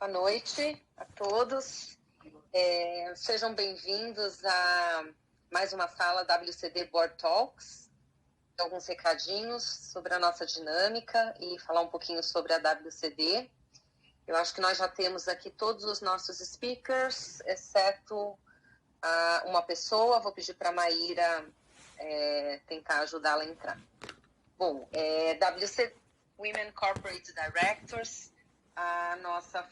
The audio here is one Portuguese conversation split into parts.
Boa noite a todos. Sejam bem-vindos a mais uma sala WCD Board Talks. Alguns recadinhos sobre a nossa dinâmica e falar um pouquinho sobre a WCD. Eu acho que nós já temos aqui todos os nossos speakers, exceto uma pessoa. Vou pedir para a Maíra tentar ajudá-la a entrar. Bom, WCD Women Corporate Directors, a nossa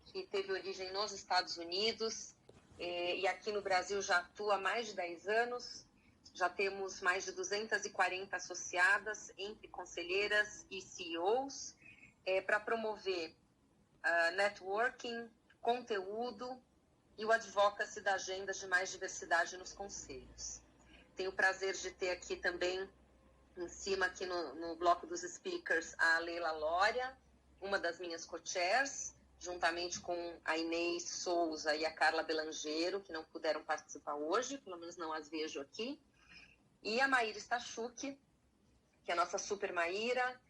que teve origem nos Estados Unidos e aqui no Brasil já atua há mais de 10 anos. Já temos mais de 240 associadas, entre conselheiras e CEOs, para promover networking, conteúdo e o advocacy da agenda de mais diversidade nos conselhos. Tenho o prazer de ter aqui também, em cima, aqui no bloco dos speakers, a Leila Lória, uma das minhas co-chairs, juntamente com a Inês Souza e a Carla Belangeiro, que não puderam participar hoje, pelo menos não as vejo aqui. E a Maíra Stachuk, que é a nossa super Maíra,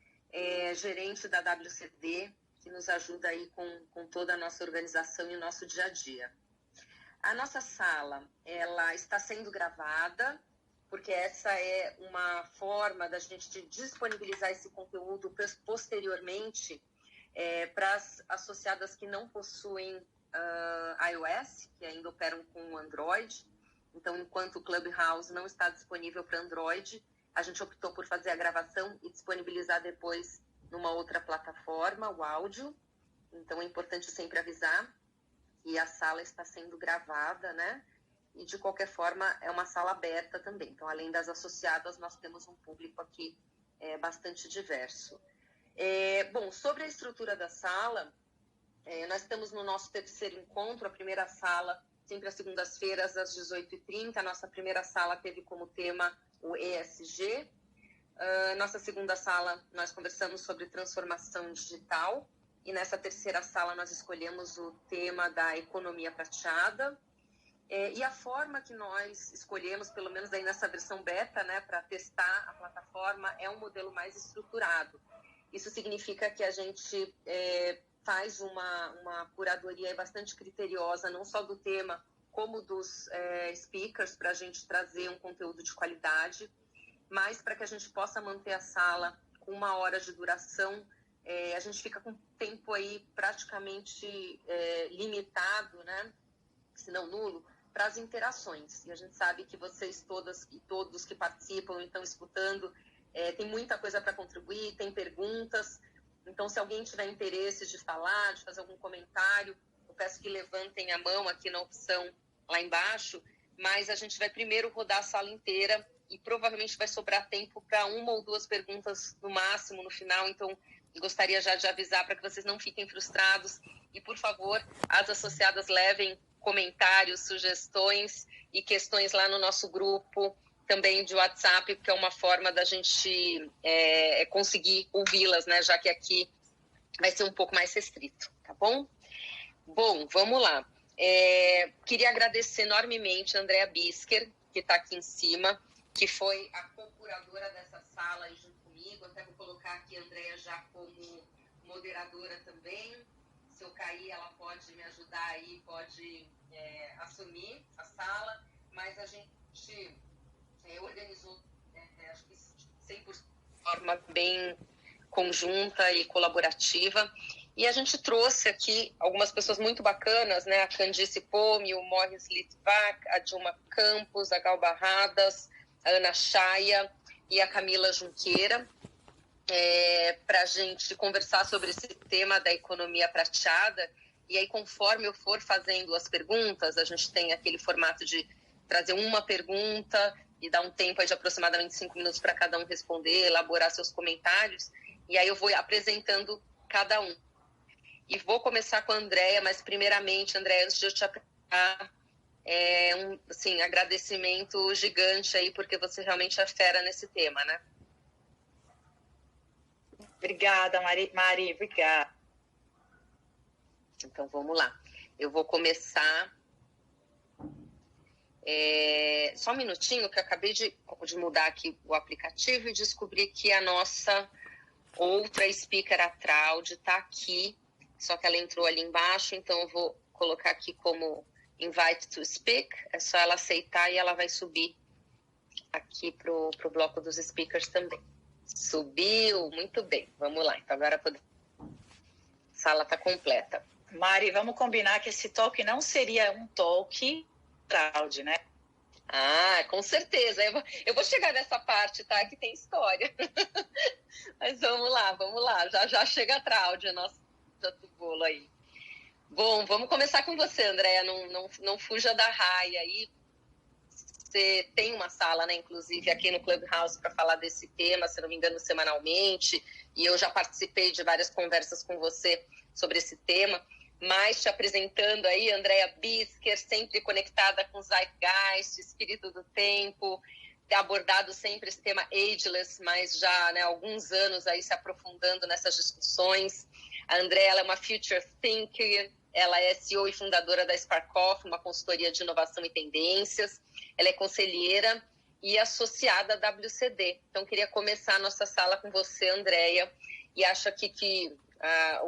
gerente da WCD, que nos ajuda aí com toda a nossa organização e o nosso dia a dia. A nossa sala, ela está sendo gravada, porque essa é uma forma da gente disponibilizar esse conteúdo posteriormente para as associadas que não possuem iOS, que ainda operam com Android. Então, enquanto o Clubhouse não está disponível para Android, a gente optou por fazer a gravação e disponibilizar depois numa outra plataforma, o áudio. Então, é importante sempre avisar que a sala está sendo gravada, né? E, de qualquer forma, é uma sala aberta também. Então, além das associadas, nós temos um público aqui bastante diverso. Bom, sobre a estrutura da sala, nós estamos no nosso terceiro encontro. A primeira sala, sempre às segundas-feiras, às 18h30. A nossa primeira sala teve como tema o ESG. Nossa segunda sala, nós conversamos sobre transformação digital. E nessa terceira sala, nós escolhemos o tema da economia prateada. E a forma que nós escolhemos, pelo menos aí nessa versão beta, né, para testar a plataforma, é um modelo mais estruturado. Isso significa que a gente faz uma curadoria bastante criteriosa, não só do tema, como dos speakers, para a gente trazer um conteúdo de qualidade, mas para que a gente possa manter a sala com 1 hora de duração. A gente fica com tempo aí praticamente limitado, né, se não nulo, para as interações. E a gente sabe que vocês todas e todos que participam e estão escutando, tem muita coisa para contribuir, tem perguntas. Então, se alguém tiver interesse de falar, de fazer algum comentário, eu peço que levantem a mão aqui na opção lá embaixo, mas a gente vai primeiro rodar a sala inteira e provavelmente vai sobrar tempo para 1 ou 2 perguntas no máximo no final. Então, eu gostaria já de avisar para que vocês não fiquem frustrados e, por favor, as associadas levem comentários, sugestões e questões lá no nosso grupo também de WhatsApp, porque é uma forma da gente conseguir ouvi-las, né? Já que aqui vai ser um pouco mais restrito, tá bom? Bom, vamos lá. Queria agradecer enormemente a Andrea Bisker, que está aqui em cima, que foi a co-curadora dessa sala aí junto comigo. Até vou colocar aqui a Andrea já como moderadora também. Se eu cair, ela pode me ajudar aí, pode assumir a sala, mas a gente organizou, acho que 100% de forma bem conjunta e colaborativa. E a gente trouxe aqui algumas pessoas muito bacanas, né? A Candice Pome, o Morris Litvak, a Dilma Campos, a Gal Barradas, a Ana Chaia e a Camila Junqueira, para a gente conversar sobre esse tema da economia prateada. E aí, conforme eu for fazendo as perguntas, a gente tem aquele formato de trazer uma pergunta e dar um tempo aí de aproximadamente 5 minutos para cada um responder, elaborar seus comentários. E aí eu vou apresentando cada um. E vou começar com a Andrea, mas primeiramente, Andrea, antes de eu te apresentar, um agradecimento gigante aí, porque você realmente é fera nesse tema, né? Obrigada, Mari, obrigada. Então, vamos lá. Eu vou começar... Só um minutinho, que eu acabei de mudar aqui o aplicativo e descobri que a nossa outra speaker, a Traude, está aqui só que ela entrou ali embaixo, então eu vou colocar aqui como Invite to Speak. É só ela aceitar e ela vai subir aqui para o bloco dos speakers também. Subiu, muito bem. Vamos lá, então agora a sala está completa. Mari, vamos combinar que esse talk não seria um talk fraude, né? Ah, com certeza. Eu vou chegar nessa parte, tá? Que tem história. Mas vamos lá. Já chega a fraude, nossa do bolo aí. Bom, vamos começar com você, Andréia. Não fuja da raia aí. Você tem uma sala, né, inclusive, aqui no Clubhouse para falar desse tema, se não me engano, semanalmente. E eu já participei de várias conversas com você sobre esse tema. Mas te apresentando aí, Andréia Bisker, sempre conectada com Zeitgeist, espírito do tempo, abordado sempre esse tema ageless, mas já, né, há alguns anos aí se aprofundando nessas discussões. A Andréia, ela é uma future thinker, ela é CEO e fundadora da Sparkoff, uma consultoria de inovação e tendências. Ela é conselheira e associada à WCD. Então, queria começar a nossa sala com você, Andréia, e acho aqui que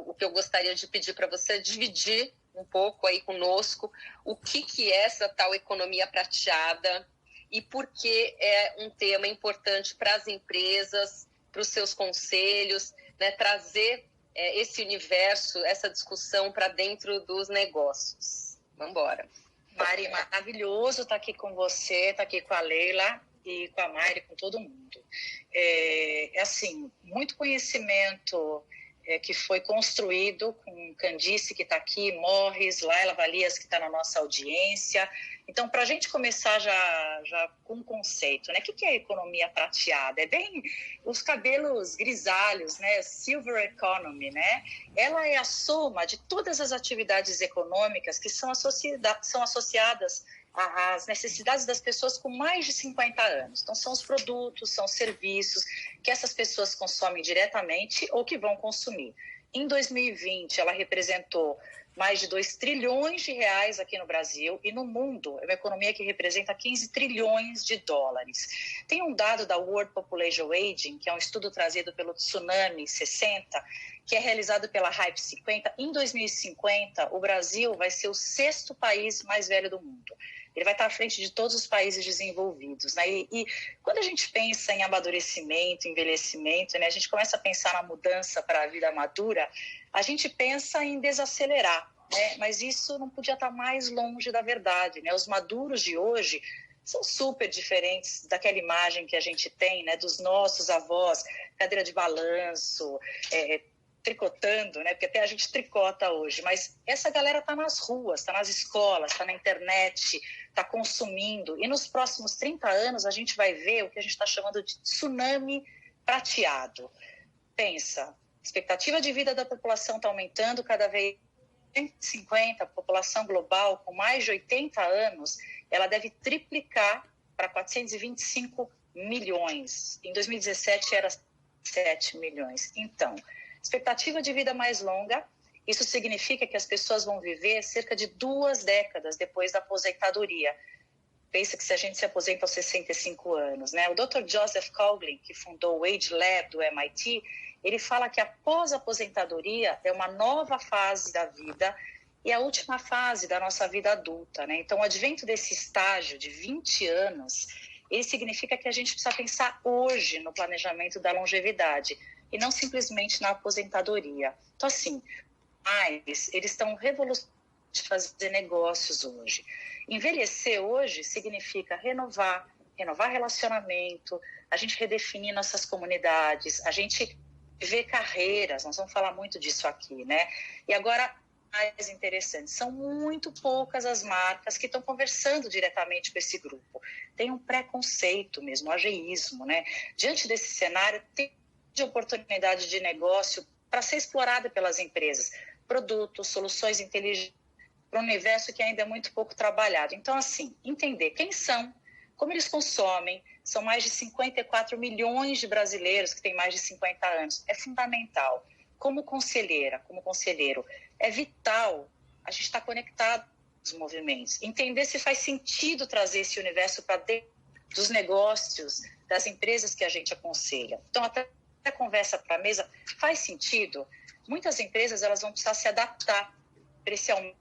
o que eu gostaria de pedir para você é dividir um pouco aí conosco o que é essa tal economia prateada e por que é um tema importante para as empresas, para os seus conselhos, né, trazer esse universo, essa discussão para dentro dos negócios. Vamos embora. Mari, maravilhoso estar aqui com você, estar aqui com a Leila e com a Mari, com todo mundo. Assim, muito conhecimento que foi construído com Candice, que está aqui, Morris, Laila Valias, que está na nossa audiência. Então, para a gente começar já com um conceito, né? O que é a economia prateada? É bem os cabelos grisalhos, né? Silver economy, né? Ela é a soma de todas as atividades econômicas que são associadas às necessidades das pessoas com mais de 50 anos. Então, são os produtos, são os serviços que essas pessoas consomem diretamente ou que vão consumir. Em 2020, ela representou mais de 2 trilhões de reais aqui no Brasil e no mundo é uma economia que representa 15 trilhões de dólares. Tem um dado da World Population Aging, que é um estudo trazido pelo Tsunami 60, que é realizado pela Hype 50. Em 2050, o Brasil vai ser o 6º país mais velho do mundo. Ele vai estar à frente de todos os países desenvolvidos, né? E quando a gente pensa em amadurecimento, envelhecimento, né, a gente começa a pensar na mudança para a vida madura, a gente pensa em desacelerar, né? Mas isso não podia estar mais longe da verdade, né? Os maduros de hoje são super diferentes daquela imagem que a gente tem, né, dos nossos avós, cadeira de balanço, tricotando, né? Porque até a gente tricota hoje, mas essa galera está nas ruas, está nas escolas, está na internet, está consumindo, e nos próximos 30 anos a gente vai ver o que a gente está chamando de tsunami prateado. Pensa, expectativa de vida da população está aumentando cada vez. 150, a população global com mais de 80 anos, ela deve triplicar para 425 milhões. Em 2017 era 7 milhões. Então, expectativa de vida mais longa, isso significa que as pessoas vão viver cerca de 2 décadas depois da aposentadoria. Pensa que se a gente se aposenta aos 65 anos, né? O Dr. Joseph Coughlin, que fundou o Age Lab do MIT, ele fala que após a aposentadoria é uma nova fase da vida e a última fase da nossa vida adulta, né? Então, o advento desse estágio de 20 anos, ele significa que a gente precisa pensar hoje no planejamento da longevidade e não simplesmente na aposentadoria. Então, assim, eles estão revolucionando fazer negócios hoje. Envelhecer hoje significa renovar relacionamento, a gente redefinir nossas comunidades, a gente ver carreiras, nós vamos falar muito disso aqui, né? E agora, mais interessante, são muito poucas as marcas que estão conversando diretamente com esse grupo. Tem um preconceito mesmo, um ageísmo, né? Diante desse cenário, tem de oportunidade de negócio para ser explorada pelas empresas, produtos, soluções inteligentes, para um universo que ainda é muito pouco trabalhado. Então, assim, entender quem são, como eles consomem, são mais de 54 milhões de brasileiros que têm mais de 50 anos, é fundamental. Como conselheira, como conselheiro, é vital a gente estar conectado aos movimentos, entender se faz sentido trazer esse universo para dentro dos negócios, das empresas que a gente aconselha. Então, até a conversa para a mesa faz sentido. muitas empresas elas vão precisar se adaptar para esse aumento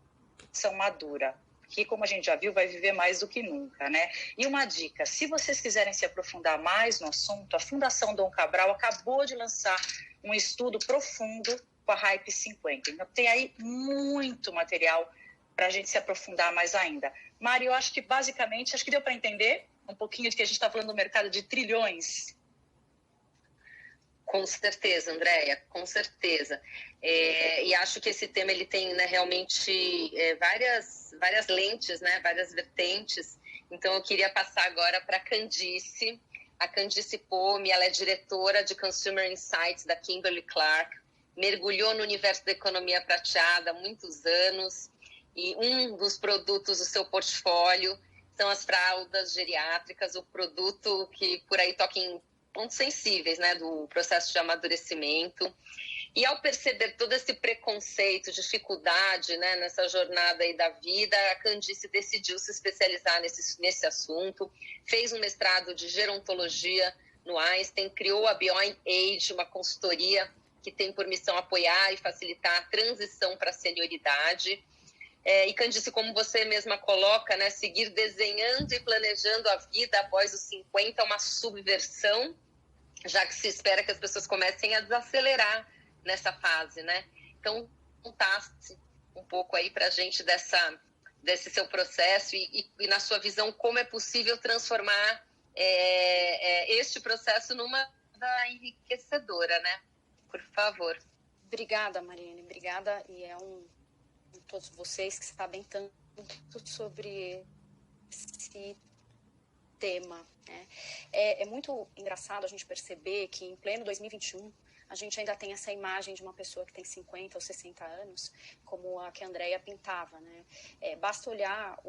madura, que, como a gente já viu, vai viver mais do que nunca, né? E uma dica, se vocês quiserem se aprofundar mais no assunto, a Fundação Dom Cabral acabou de lançar um estudo profundo com a Hype 50. Então, tem aí muito material para a gente se aprofundar mais ainda. Mari, eu acho que, basicamente, acho que deu para entender um pouquinho de que a gente está falando do mercado de trilhões. Com certeza, Andréia, com certeza. E acho que esse tema ele tem, né, realmente várias lentes, né, várias vertentes. Então, eu queria passar agora para a Candice. A Candice Pome, ela é diretora de Consumer Insights da Kimberly-Clark, mergulhou no universo da economia prateada há muitos anos, e um dos produtos do seu portfólio são as fraldas geriátricas, o produto que por aí toca em pontos sensíveis, né, do processo de amadurecimento. E ao perceber todo esse preconceito, dificuldade, né, nessa jornada aí da vida, a Candice decidiu se especializar nesse assunto, fez um mestrado de gerontologia no Einstein, criou a Beyond Age, uma consultoria que tem por missão apoiar e facilitar a transição para a senioridade. E Candice, como você mesma coloca, né, seguir desenhando e planejando a vida após os 50 é uma subversão, já que se espera que as pessoas comecem a desacelerar nessa fase, né? Então, contasse um pouco aí para a gente desse seu processo e na sua visão, como é possível transformar este processo numa vida enriquecedora, né? Por favor. Obrigada, Mariane. Obrigada. E todos vocês que sabem tanto sobre esse tema, né? É muito engraçado a gente perceber que em pleno 2021 a gente ainda tem essa imagem de uma pessoa que tem 50 ou 60 anos, como a que a Andréia pintava, né? Basta olhar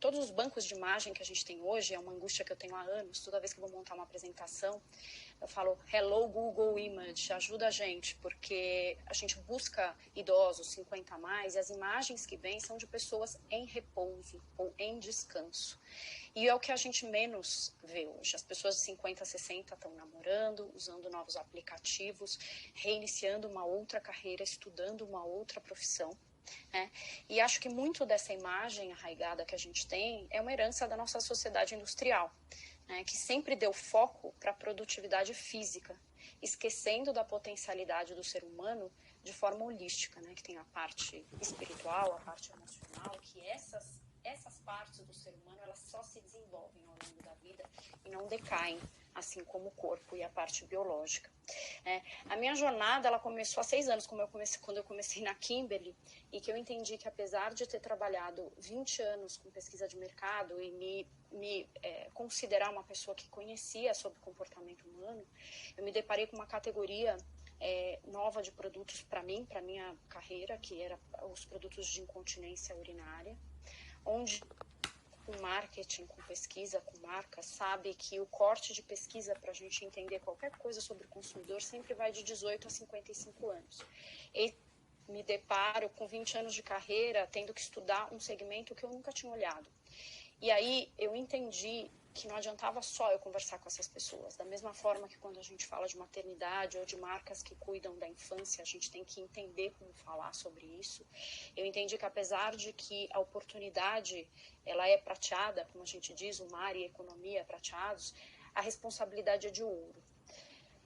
todos os bancos de imagem que a gente tem hoje, é uma angústia que eu tenho há anos, toda vez que eu vou montar uma apresentação, eu falo, hello Google Image, ajuda a gente, porque a gente busca idosos 50 a mais e as imagens que vêm são de pessoas em repouso ou em descanso. E é o que a gente menos vê hoje. As pessoas de 50 a 60 estão namorando, usando novos aplicativos, reiniciando uma outra carreira, estudando uma outra profissão. né? E acho que muito dessa imagem arraigada que a gente tem é uma herança da nossa sociedade industrial, né? Que sempre deu foco para a produtividade física, esquecendo da potencialidade do ser humano de forma holística, né? Que tem a parte espiritual, a parte emocional, que essas partes do ser humano elas só se desenvolvem ao longo da vida e não decaem, assim como o corpo e a parte biológica. A minha jornada ela começou há 6 anos, quando eu comecei na Kimberly, e que eu entendi que apesar de ter trabalhado 20 anos com pesquisa de mercado e me considerar uma pessoa que conhecia sobre comportamento humano, eu me deparei com uma categoria nova de produtos para mim, para minha carreira, que era os produtos de incontinência urinária, onde com marketing, com pesquisa, com marca, sabe que o corte de pesquisa para a gente entender qualquer coisa sobre o consumidor sempre vai de 18 a 55 anos. E me deparo com 20 anos de carreira tendo que estudar um segmento que eu nunca tinha olhado. E aí eu entendi que não adiantava só eu conversar com essas pessoas. Da mesma forma que quando a gente fala de maternidade ou de marcas que cuidam da infância, a gente tem que entender como falar sobre isso. Eu entendi que apesar de que a oportunidade ela é prateada, como a gente diz, o mar e a economia prateados, a responsabilidade é de ouro.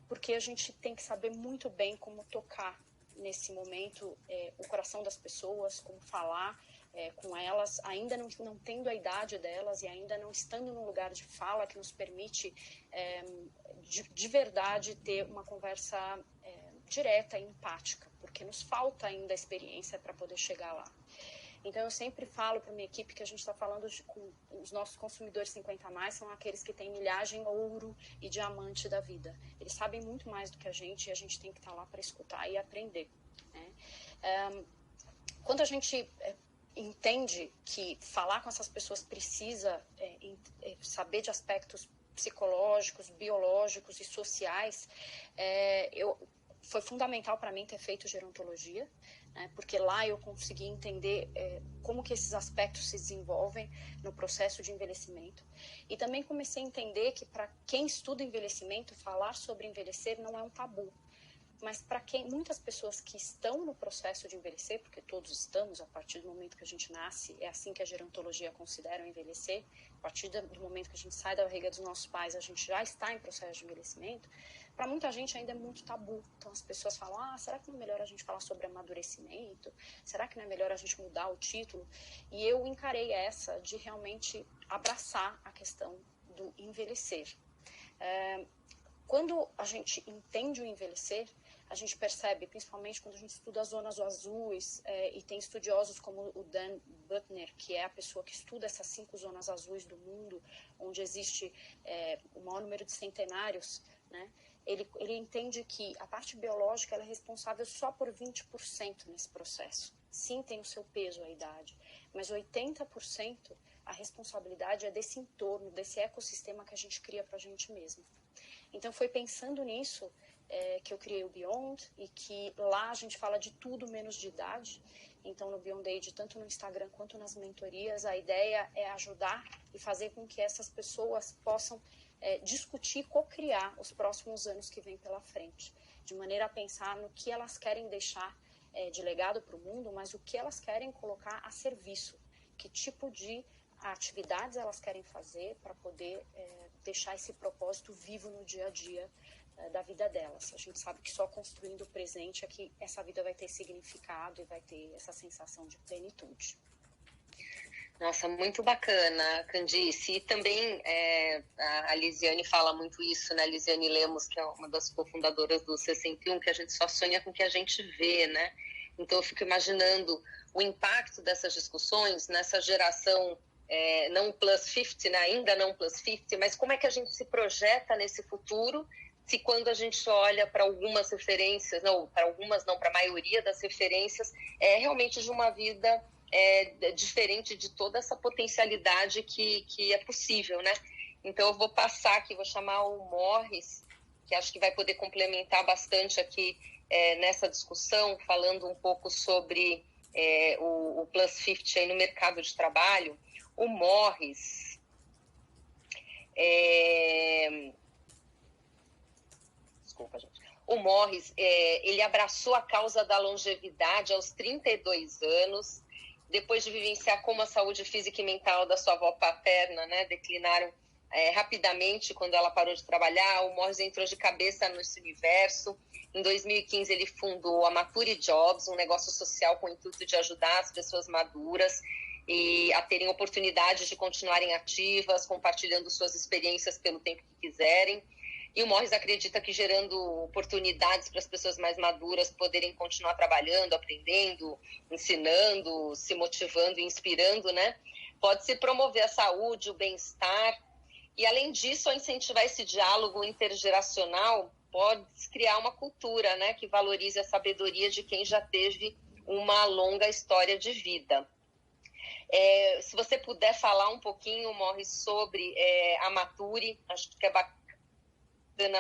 Porque a gente tem que saber muito bem como tocar nesse momento o coração das pessoas, como falar com elas, ainda não tendo a idade delas e ainda não estando num lugar de fala que nos permite de verdade ter uma conversa direta e empática, porque nos falta ainda a experiência para poder chegar lá. Então eu sempre falo para minha equipe que a gente está falando com os nossos consumidores 50 a mais, são aqueles que têm milhagem, ouro e diamante da vida. Eles sabem muito mais do que a gente e a gente tem que estar lá para escutar e aprender, né? Quando a gente entende que falar com essas pessoas precisa saber de aspectos psicológicos, biológicos e sociais, foi fundamental para mim ter feito gerontologia, né, porque lá eu consegui entender como que esses aspectos se desenvolvem no processo de envelhecimento. E também comecei a entender que para quem estuda envelhecimento, falar sobre envelhecer não é um tabu. mas para muitas pessoas que estão no processo de envelhecer, porque todos estamos, a partir do momento que a gente nasce, é assim que a gerontologia considera envelhecer, a partir do momento que a gente sai da barriga dos nossos pais, a gente já está em processo de envelhecimento. Para muita gente ainda é muito tabu. Então as pessoas falam, será que não é melhor a gente falar sobre amadurecimento? Será que não é melhor a gente mudar o título? E eu encarei essa de realmente abraçar a questão do envelhecer. Quando a gente entende o envelhecer, a gente percebe, principalmente quando a gente estuda as zonas azuis, e tem estudiosos como o Dan Buettner, que é a pessoa que estuda essas 5 zonas azuis do mundo, onde existe o maior número de centenários, né? Ele entende que a parte biológica ela é responsável só por 20% nesse processo. Sim, tem o seu peso, a idade, mas 80% a responsabilidade é desse entorno, desse ecossistema que a gente cria para a gente mesmo. Então, foi pensando nisso que eu criei o Beyond, e que lá a gente fala de tudo menos de idade. Então, no Beyond Age, tanto no Instagram quanto nas mentorias, a ideia é ajudar e fazer com que essas pessoas possam discutir, co-criar os próximos anos que vêm pela frente, de maneira a pensar no que elas querem deixar de legado para o mundo, mas o que elas querem colocar a serviço, que tipo de atividades elas querem fazer para poder deixar esse propósito vivo no dia a dia da vida delas. A gente sabe que só construindo o presente é que essa vida vai ter significado e vai ter essa sensação de plenitude. Nossa, muito bacana, Candice. E também a Lisiane fala muito isso, né? A Lisiane Lemos, que é uma das cofundadoras do 61, que a gente só sonha com o que a gente vê, né? Então eu fico imaginando o impacto dessas discussões nessa geração não plus 50, né? Ainda não plus 50, mas como é que a gente se projeta nesse futuro, se quando a gente olha para algumas referências, para a maioria das referências, é realmente de uma vida diferente de toda essa potencialidade que é possível, né? Então eu vou passar aqui, vou chamar o Morris, que acho que vai poder complementar bastante aqui nessa discussão, falando um pouco sobre o Plus 50 aí no mercado de trabalho. O Morris desculpa, gente. O Morris, ele abraçou a causa da longevidade aos 32 anos, depois de vivenciar como a saúde física e mental da sua avó paterna, né, declinaram rapidamente quando ela parou de trabalhar. O Morris entrou de cabeça nesse universo. Em 2015, ele fundou a Mature Jobs, um negócio social com o intuito de ajudar as pessoas maduras e a terem oportunidades de continuarem ativas, compartilhando suas experiências pelo tempo que quiserem. E o Morris acredita que gerando oportunidades para as pessoas mais maduras poderem continuar trabalhando, aprendendo, ensinando, se motivando e inspirando, né? Pode-se promover a saúde, o bem-estar. E, além disso, ao incentivar esse diálogo intergeracional, pode criar uma cultura, né, que valorize a sabedoria de quem já teve uma longa história de vida. Se você puder falar um pouquinho, Morris, sobre a Mature, acho que é bacana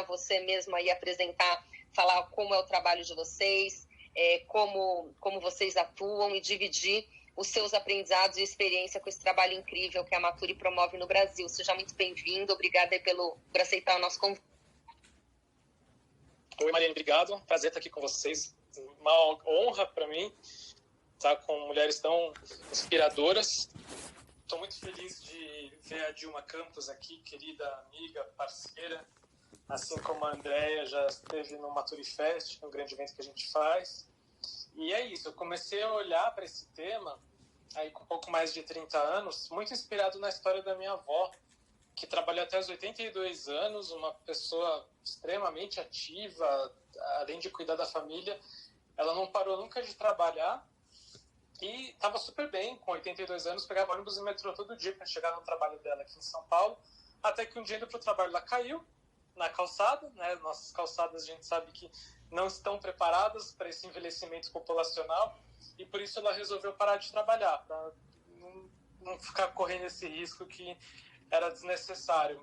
você mesmo aí apresentar, falar como é o trabalho de vocês, como vocês atuam e dividir os seus aprendizados e experiência com esse trabalho incrível que a Mature promove no Brasil. Seja muito bem-vindo, obrigada aí por aceitar o nosso convite. Oi, Mariane, obrigado. Prazer estar aqui com vocês. Uma honra para mim estar com mulheres tão inspiradoras. Estou muito feliz de ver a Dilma Campos aqui, querida amiga, parceira, assim como a Andrea já esteve no Mature Fest, no grande evento que a gente faz. E é isso, eu comecei a olhar para esse tema aí com um pouco mais de 30 anos, muito inspirado na história da minha avó, que trabalhou até os 82 anos, uma pessoa extremamente ativa, além de cuidar da família. Ela não parou nunca de trabalhar e estava super bem, com 82 anos, pegava ônibus e metrô todo dia para chegar no trabalho dela aqui em São Paulo, até que um dia indo para o trabalho ela caiu na calçada, né? Nossas calçadas a gente sabe que não estão preparadas para esse envelhecimento populacional e por isso ela resolveu parar de trabalhar, para não ficar correndo esse risco que era desnecessário.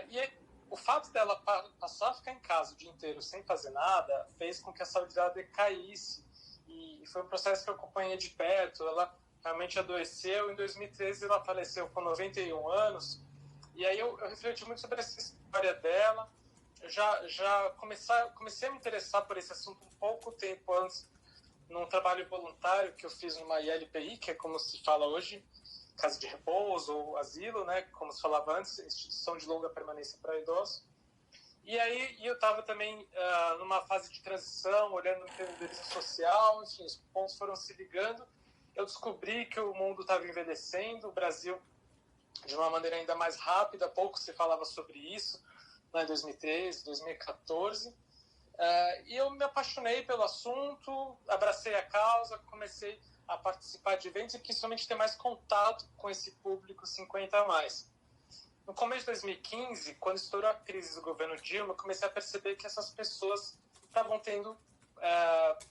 E o fato dela passar a ficar em casa o dia inteiro sem fazer nada fez com que a saúde dela decaísse. E foi um processo que eu acompanhei de perto. Ela realmente adoeceu. Em 2013, ela faleceu com 91 anos. E aí eu refleti muito sobre essa história dela. eu já comecei a me interessar por esse assunto um pouco tempo antes, num trabalho voluntário que eu fiz numa ILPI, que é como se fala hoje, casa de repouso ou asilo, né, como se falava antes, instituição de longa permanência para idosos. E aí eu estava também numa fase de transição, olhando o empreendedorismo social, enfim, os pontos foram se ligando. Eu descobri que o mundo estava envelhecendo, o Brasil de uma maneira ainda mais rápida, pouco se falava sobre isso, né, em 2013, 2014. E eu me apaixonei pelo assunto, abracei a causa, comecei a participar de eventos e principalmente ter mais contato com esse público 50 a mais. No começo de 2015, quando estourou a crise do governo Dilma, eu comecei a perceber que essas pessoas estavam tendo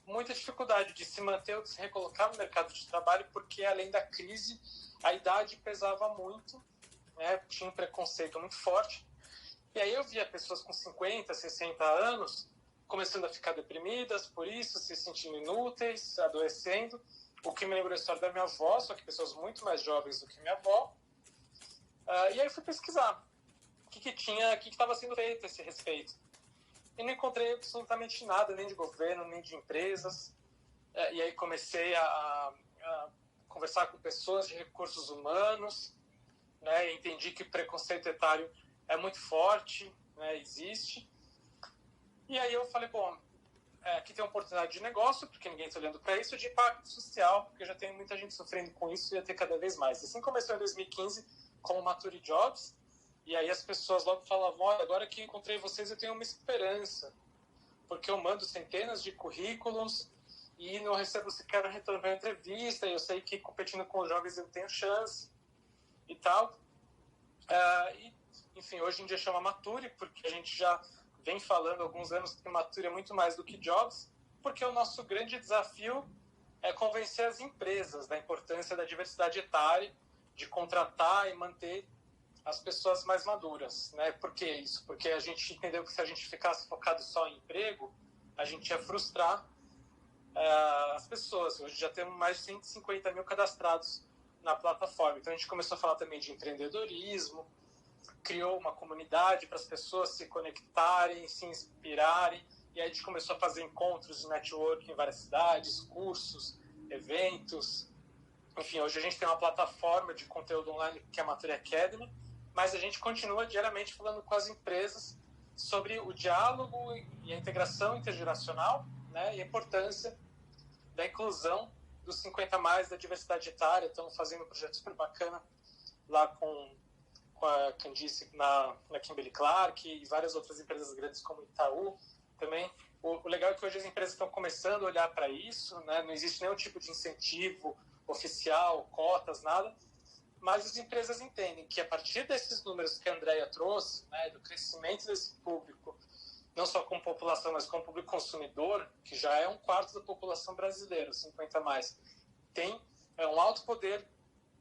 muita dificuldade de se manter ou de se recolocar no mercado de trabalho, porque além da crise, a idade pesava muito, né? Tinha um preconceito muito forte. E aí eu via pessoas com 50, 60 anos começando a ficar deprimidas por isso, se sentindo inúteis, adoecendo, o que me lembrou a história da minha avó, só que pessoas muito mais jovens do que minha avó. E aí eu fui pesquisar o que estava sendo feito a esse respeito. E não encontrei absolutamente nada, nem de governo, nem de empresas. E aí comecei a conversar com pessoas de recursos humanos, né? Entendi que o preconceito etário é muito forte, né? Existe. E aí eu falei, bom, aqui tem uma oportunidade de negócio, porque ninguém está olhando para isso, de impacto social, porque já tem muita gente sofrendo com isso e ia ter cada vez mais. Assim começou em 2015 com o Mature Jobs, e aí as pessoas logo falavam, olha, agora que encontrei vocês eu tenho uma esperança, porque eu mando centenas de currículos e não recebo sequer um retorno para entrevista, e eu sei que competindo com os jovens eu tenho chance e tal. Enfim, hoje em dia chama Mature, porque a gente já vem falando há alguns anos que Mature é muito mais do que Jobs, porque o nosso grande desafio é convencer as empresas da importância da diversidade etária, de contratar e manter as pessoas mais maduras, né? Por que isso? Porque a gente entendeu que se a gente ficasse focado só em emprego, a gente ia frustrar as pessoas. Hoje já temos mais de 150 mil cadastrados na plataforma. Então a gente começou a falar também de empreendedorismo, criou uma comunidade para as pessoas se conectarem, se inspirarem, e aí a gente começou a fazer encontros de networking em várias cidades, cursos, eventos. Enfim, hoje a gente tem uma plataforma de conteúdo online que é a Mature Academy, mas a gente continua diariamente falando com as empresas sobre o diálogo e a integração intergeracional, né, e a importância da inclusão dos 50 mais, da diversidade etária. Estamos fazendo um projeto super bacana lá com a Candice na Kimberly Clark e várias outras empresas grandes como Itaú também. O legal é que hoje as empresas estão começando a olhar para isso, né? Não existe nenhum tipo de incentivo oficial, cotas, nada, mas as empresas entendem que a partir desses números que a Andrea trouxe, né, do crescimento desse público, não só como população, mas como público consumidor, que já é 1/4 da população brasileira, 50 mais, tem um alto poder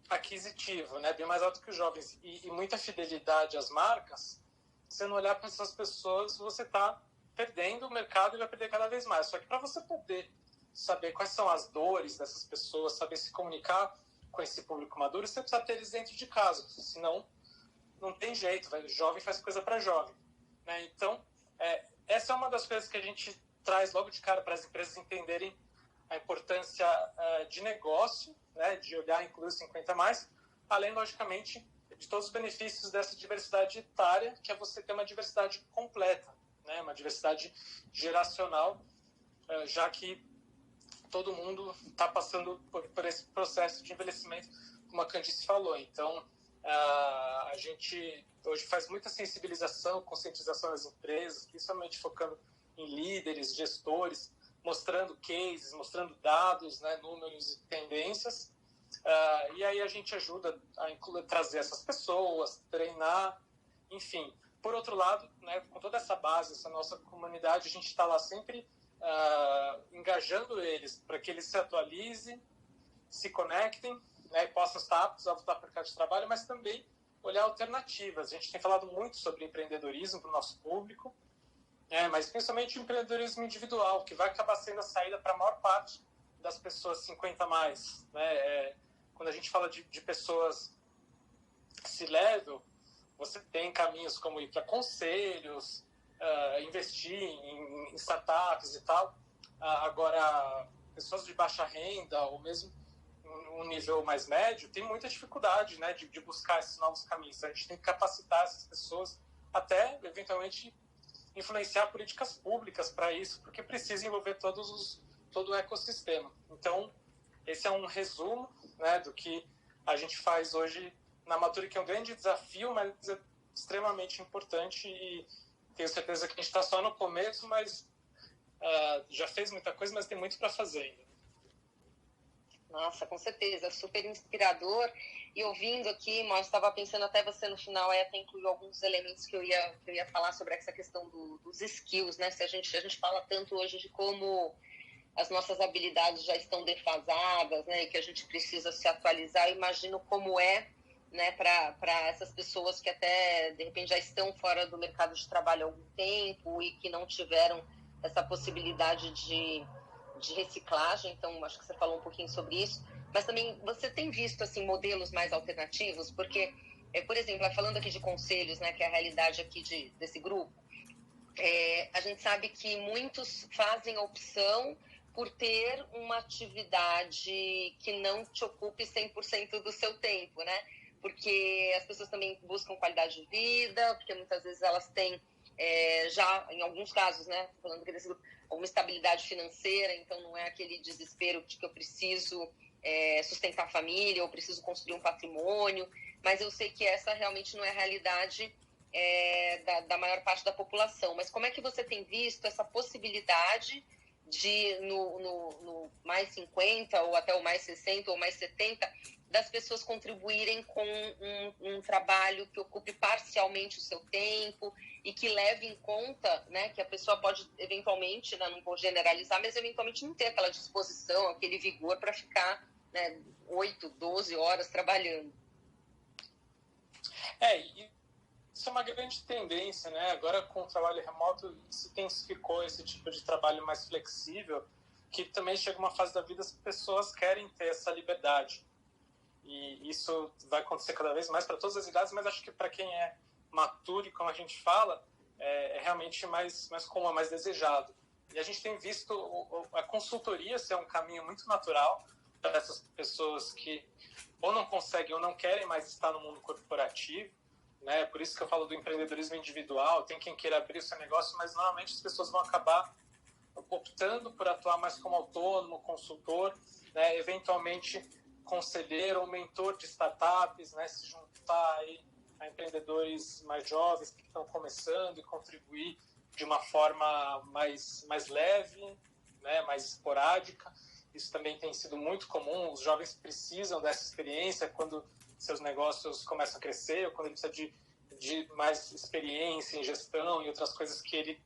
aquisitivo, né, bem mais alto que os jovens, e muita fidelidade às marcas. Se não olhar para essas pessoas, você está perdendo o mercado e vai perder cada vez mais. Só que para você poder saber quais são as dores dessas pessoas, saber se comunicar com esse público maduro, você precisa ter eles dentro de casa, senão não tem jeito, o jovem faz coisa para jovem, né? Então, essa é uma das coisas que a gente traz logo de cara para as empresas entenderem a importância de negócio, né, de olhar incluir os 50 mais, além, logicamente, de todos os benefícios dessa diversidade etária, que é você ter uma diversidade completa, né, uma diversidade geracional, já que todo mundo está passando por esse processo de envelhecimento, como a Candice falou. Então, a gente hoje faz muita sensibilização, conscientização das empresas, principalmente focando em líderes, gestores, mostrando cases, mostrando dados, né, números e tendências. E aí a gente ajuda a trazer essas pessoas, treinar, enfim. Por outro lado, né, com toda essa base, essa nossa comunidade, a gente está lá sempre engajando eles para que eles se atualizem, se conectem, né, e possam estar aptos a voltar para o mercado de trabalho, mas também olhar alternativas. A gente tem falado muito sobre empreendedorismo para o nosso público, mas principalmente o empreendedorismo individual, que vai acabar sendo a saída para a maior parte das pessoas 50 mais. Né? Quando a gente fala de pessoas C-level, você tem caminhos como ir para conselhos, investir em startups e tal. Agora, pessoas de baixa renda ou mesmo um nível mais médio tem muita dificuldade, né, de buscar esses novos caminhos. A gente tem que capacitar essas pessoas até, eventualmente, influenciar políticas públicas para isso, porque precisa envolver todo o ecossistema. Então, esse é um resumo, né, do que a gente faz hoje na Mature, que é um grande desafio, mas é extremamente importante, e tenho certeza que a gente está só no começo, mas já fez muita coisa, mas tem muito para fazer ainda. Nossa, com certeza, super inspirador. E ouvindo aqui, mas estava pensando até você no final, até incluiu alguns elementos que eu ia falar sobre essa questão dos skills, né? Se a gente fala tanto hoje de como as nossas habilidades já estão defasadas, né? E que a gente precisa se atualizar. Eu imagino como é, né? Para essas pessoas que até, de repente, já estão fora do mercado de trabalho há algum tempo e que não tiveram essa possibilidade de reciclagem. Então, acho que você falou um pouquinho sobre isso. Mas também, você tem visto, assim, modelos mais alternativos? Porque, por exemplo, falando aqui de conselhos, né? Que é a realidade aqui desse grupo, a gente sabe que muitos fazem a opção por ter uma atividade que não te ocupe 100% do seu tempo, né? Porque as pessoas também buscam qualidade de vida, porque muitas vezes elas têm, já, em alguns casos, né? Falando que desse grupo, uma estabilidade financeira, então não é aquele desespero de que eu preciso sustentar a família, ou preciso construir um patrimônio, mas eu sei que essa realmente não é a realidade da maior parte da população. Mas como é que você tem visto essa possibilidade de, no mais 50, ou até o mais 60, ou mais 70, das pessoas contribuírem com um trabalho que ocupe parcialmente o seu tempo e que leve em conta, né, que a pessoa pode eventualmente, né, não vou generalizar, mas eventualmente não ter aquela disposição, aquele vigor para ficar, né, 8, 12 horas trabalhando. Isso é uma grande tendência, né? Agora, com o trabalho remoto, se intensificou esse tipo de trabalho mais flexível, que também chega uma fase da vida as pessoas querem ter essa liberdade. E isso vai acontecer cada vez mais para todas as idades, mas acho que para quem é mature, como a gente fala, é realmente mais comum, mais desejado. E a gente tem visto a consultoria ser um caminho muito natural para essas pessoas que ou não conseguem ou não querem mais estar no mundo corporativo, né? Por isso que eu falo do empreendedorismo individual. Tem quem queira abrir o seu negócio, mas normalmente as pessoas vão acabar optando por atuar mais como autônomo, consultor, né? Eventualmente conselheiro ou mentor de startups, né? Se juntar aí a empreendedores mais jovens que estão começando e contribuir de uma forma mais leve, né? Mais esporádica. Isso também tem sido muito comum. Os jovens precisam dessa experiência quando seus negócios começam a crescer, ou quando ele precisa de mais experiência em gestão e outras coisas que ele,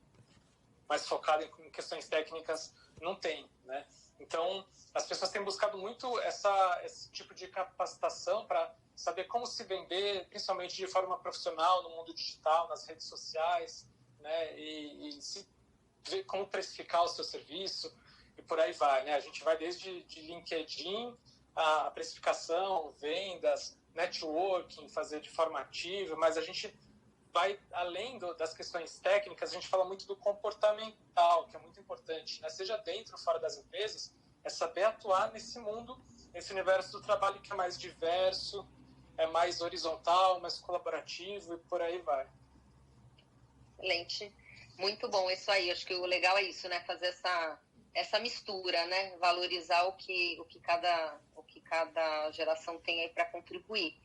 mais focado em questões técnicas, não tem, né? Então, as pessoas têm buscado muito esse tipo de capacitação para saber como se vender, principalmente de forma profissional, no mundo digital, nas redes sociais, né? E se ver como precificar o seu serviço, e por aí vai, né? A gente vai desde de LinkedIn, a precificação, vendas, networking, fazer de forma ativa, mas a gente vai além das questões técnicas. A gente fala muito do comportamental, que é muito importante, né? Seja dentro ou fora das empresas, é saber atuar nesse mundo, nesse universo do trabalho que é mais diverso, é mais horizontal, mais colaborativo, e por aí vai. Excelente, muito bom, isso aí. Acho que o legal é isso, né? Fazer essa mistura, né? Valorizar o que cada geração tem aí para contribuir.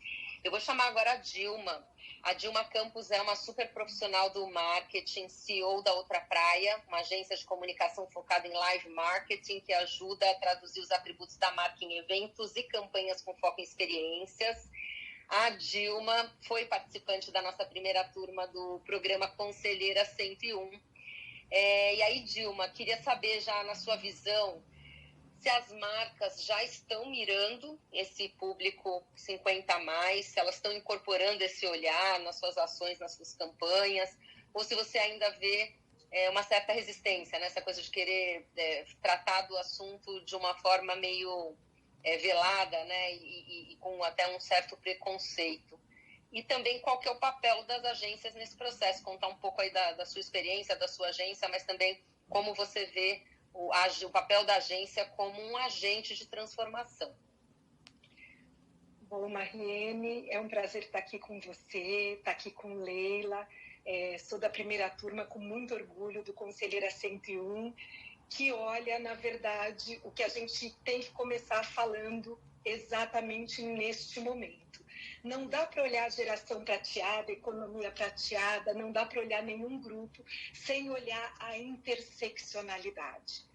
Eu vou chamar agora a Dilma. A Dilma Campos é uma super profissional do marketing, CEO da Outra Praia, uma agência de comunicação focada em live marketing que ajuda a traduzir os atributos da marca em eventos e campanhas com foco em experiências. A Dilma foi participante da nossa primeira turma do programa Conselheira 101. E aí, Dilma, queria saber já na sua visão se as marcas já estão mirando esse público 50 a mais, se elas estão incorporando esse olhar nas suas ações, nas suas campanhas, ou se você ainda vê uma certa resistência, né? Essa coisa de querer tratar do assunto de uma forma meio velada, né? E com até um certo preconceito. e também qual que é o papel das agências nesse processo. Contar um pouco aí da sua experiência, da sua agência, mas também como você vê o papel da agência como um agente de transformação. Bom, Mariene, é um prazer estar aqui com você, estar aqui com Leila. Sou da primeira turma com muito orgulho do Conselheira 101, que olha, na verdade, o que a gente tem que começar falando exatamente neste momento. Não dá para olhar a geração prateada, a economia prateada, não dá para olhar nenhum grupo sem olhar a interseccionalidade.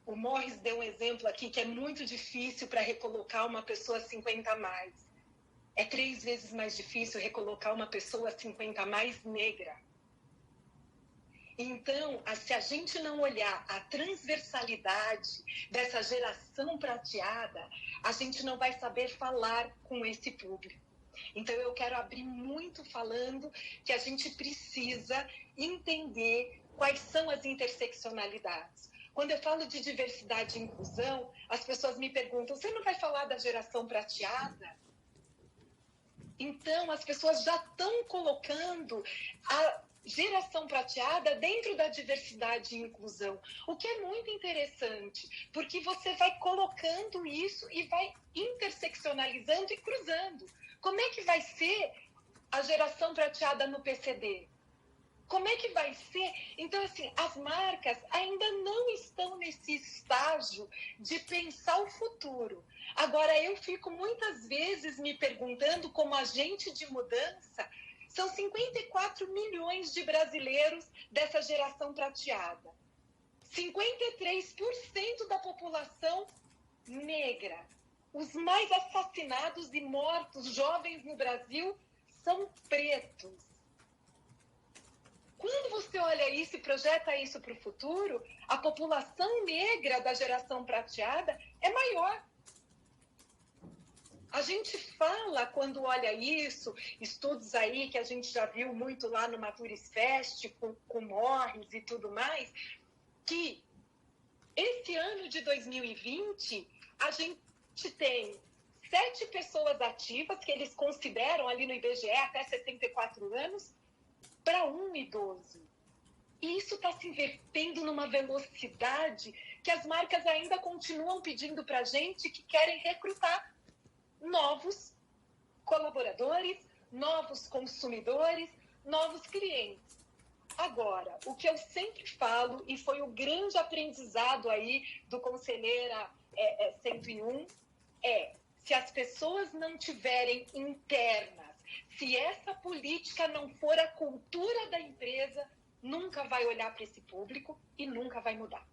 O Morris deu um exemplo aqui que é muito difícil para recolocar uma pessoa 50 a mais. É 3 vezes mais difícil recolocar uma pessoa 50 a mais negra. Então, se a gente não olhar a transversalidade dessa geração prateada, a gente não vai saber falar com esse público. Então, eu quero abrir muito falando que a gente precisa entender quais são as interseccionalidades. Quando eu falo de diversidade e inclusão, as pessoas me perguntam, você não vai falar da geração prateada? Então, as pessoas já estão colocando a geração prateada dentro da diversidade e inclusão, o que é muito interessante, porque você vai colocando isso e vai interseccionalizando e cruzando. Como é que vai ser a geração prateada no PCD? Como é que vai ser? Então, assim, as marcas ainda não estão nesse estágio de pensar o futuro. Agora, eu fico muitas vezes me perguntando, como agente de mudança, são 54 milhões de brasileiros dessa geração prateada. 53% da população negra. Os mais assassinados e mortos jovens no Brasil são pretos. Quando você olha isso e projeta isso para o futuro, a população negra da geração prateada é maior. A gente fala, quando olha isso, estudos aí que a gente já viu muito lá no Maturis Fest, com Morris e tudo mais, que esse ano de 2020, a gente tem 7 pessoas ativas, que eles consideram ali no IBGE até 64 anos, para 1 idoso. E isso está se invertendo numa velocidade que as marcas ainda continuam pedindo para a gente, que querem recrutar novos colaboradores, novos consumidores, novos clientes. Agora, o que eu sempre falo, e foi o grande aprendizado aí do Conselheira 101, se as pessoas não tiverem internas, se essa política não for a cultura da empresa, nunca vai olhar para esse público e nunca vai mudar.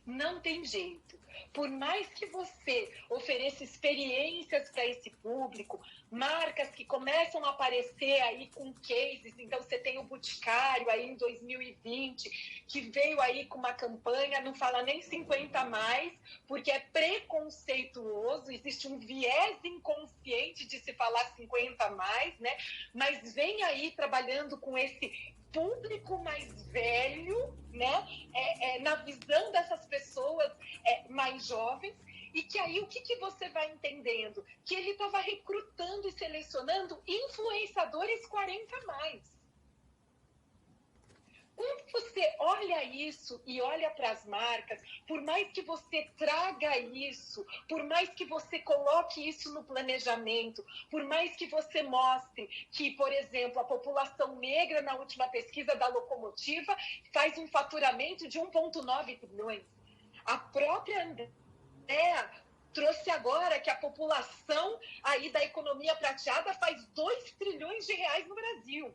Não tem jeito. Por mais que você ofereça experiências para esse público, marcas que começam a aparecer aí com cases, então você tem o Boticário aí em 2020, que veio aí com uma campanha, não fala nem 50 a mais, porque é preconceituoso, existe um viés inconsciente de se falar 50 a mais, né? Mas vem aí trabalhando com esse público mais velho, né? Na visão dessas pessoas mais jovens, e que aí o que você vai entendendo? Que ele estava recrutando e selecionando influenciadores 40 a mais. Quando você olha isso e olha para as marcas, por mais que você traga isso, por mais que você coloque isso no planejamento, por mais que você mostre que, por exemplo, a população negra, na última pesquisa da Locomotiva, faz um faturamento de 1,9 trilhões. A própria Andrea trouxe agora que a população aí da economia prateada faz 2 trilhões de reais no Brasil.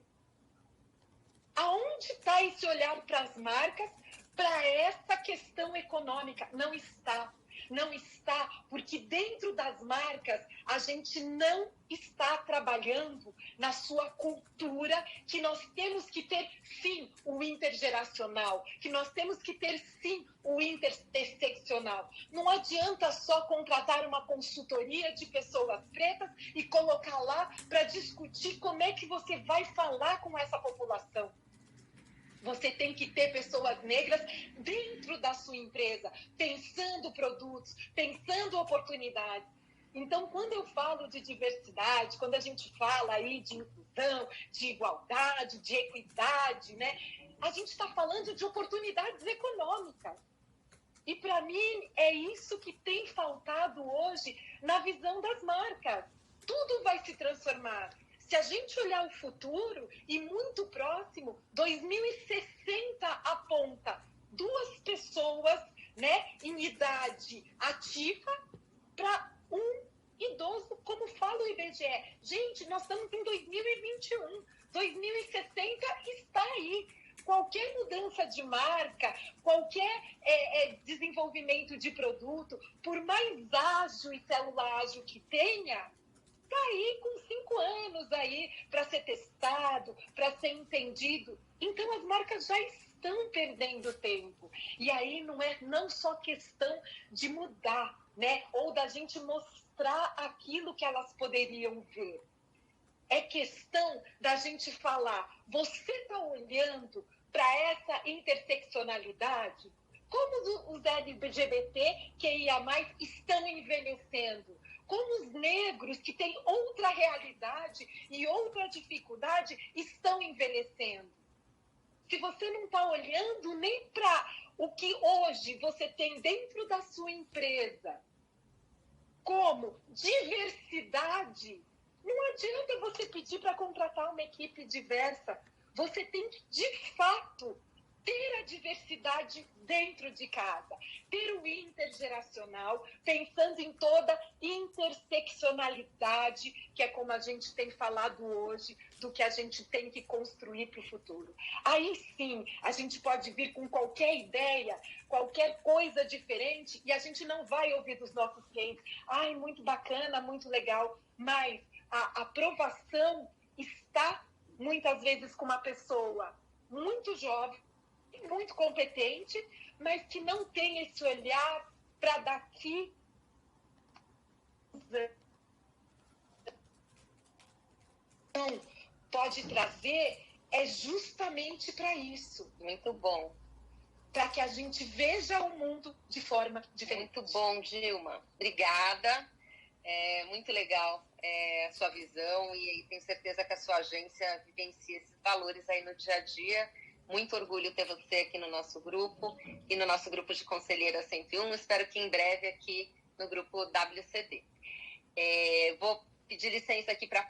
Aonde está esse olhar para as marcas, para essa questão econômica? Não está. Não está, porque dentro das marcas a gente não está trabalhando na sua cultura, que nós temos que ter, sim, o intergeracional, que nós temos que ter, sim, o interseccional. Não adianta só contratar uma consultoria de pessoas pretas e colocar lá para discutir como é que você vai falar com essa população. Você tem que ter pessoas negras dentro da sua empresa, pensando produtos, pensando oportunidades. Então, quando eu falo de diversidade, quando a gente fala aí de inclusão, de igualdade, de equidade, né, a gente está falando de oportunidades econômicas. E, para mim, é isso que tem faltado hoje na visão das marcas. Tudo vai se transformar. Se a gente olhar o futuro, e muito próximo, 2060 aponta 2 pessoas, né, em idade ativa para um idoso, como fala o IBGE. Gente, nós estamos em 2021. 2060 está aí. Qualquer mudança de marca, qualquer desenvolvimento de produto, por mais ágil e célula ágil que tenha, está aí com 5 anos aí para ser testado, para ser entendido. Então as marcas já estão perdendo tempo. E aí não só questão de mudar, né? Ou da gente mostrar aquilo que elas poderiam ver. É questão da gente falar, você está olhando para essa interseccionalidade? Como os LGBT que estão envelhecendo? Como os negros que têm outra realidade e outra dificuldade estão envelhecendo? Se você não está olhando nem para o que hoje você tem dentro da sua empresa como diversidade, não adianta você pedir para contratar uma equipe diversa. Você tem que, de fato, ter a diversidade dentro de casa, ter o intergeracional, pensando em toda interseccionalidade, que é como a gente tem falado hoje, do que a gente tem que construir para o futuro. Aí sim, a gente pode vir com qualquer ideia, qualquer coisa diferente, e a gente não vai ouvir dos nossos clientes. Ai, muito bacana, muito legal, mas a aprovação está, muitas vezes, com uma pessoa muito jovem, muito competente, mas que não tem esse olhar para daqui. Então, pode trazer justamente para isso. Muito bom. Para que a gente veja o mundo de forma diferente. Muito bom, Dilma. Obrigada. Muito legal a sua visão e tenho certeza que a sua agência vivencia esses valores aí no dia a dia. Muito orgulho ter você aqui no nosso grupo e no nosso grupo de Conselheira 101. Espero que em breve aqui no grupo WCD. Vou pedir licença aqui para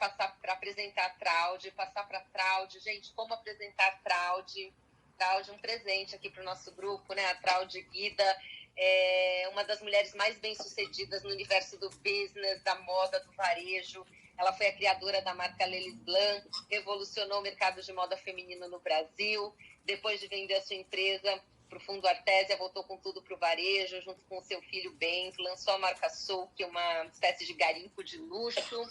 apresentar a Traude, passar para a Traude. Gente, como apresentar a Traude? Traude, um presente aqui para o nosso grupo, né? A Traude Guida é uma das mulheres mais bem-sucedidas no universo do business, da moda, do varejo. Ela foi a criadora da marca Lelis Blanc, revolucionou o mercado de moda feminino no Brasil. Depois de vender a sua empresa para o Fundo Artésia, voltou com tudo para o varejo, junto com o seu filho Bento, lançou a marca Soul, que é uma espécie de garimpo de luxo.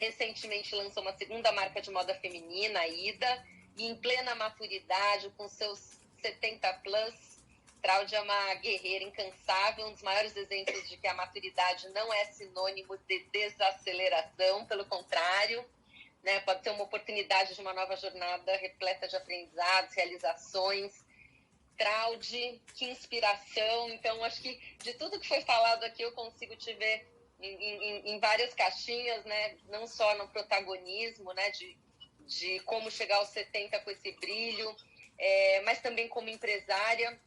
Recentemente lançou uma segunda marca de moda feminina, a Ida, e em plena maturidade, com seus 70+, Traude é uma guerreira incansável, um dos maiores exemplos de que a maturidade não é sinônimo de desaceleração, pelo contrário, né? Pode ser uma oportunidade de uma nova jornada repleta de aprendizados, realizações. Traude, que inspiração. Então, acho que de tudo que foi falado aqui, eu consigo te ver em várias caixinhas, né? Não só no protagonismo, né? De como chegar aos 70 com esse brilho, mas também como empresária.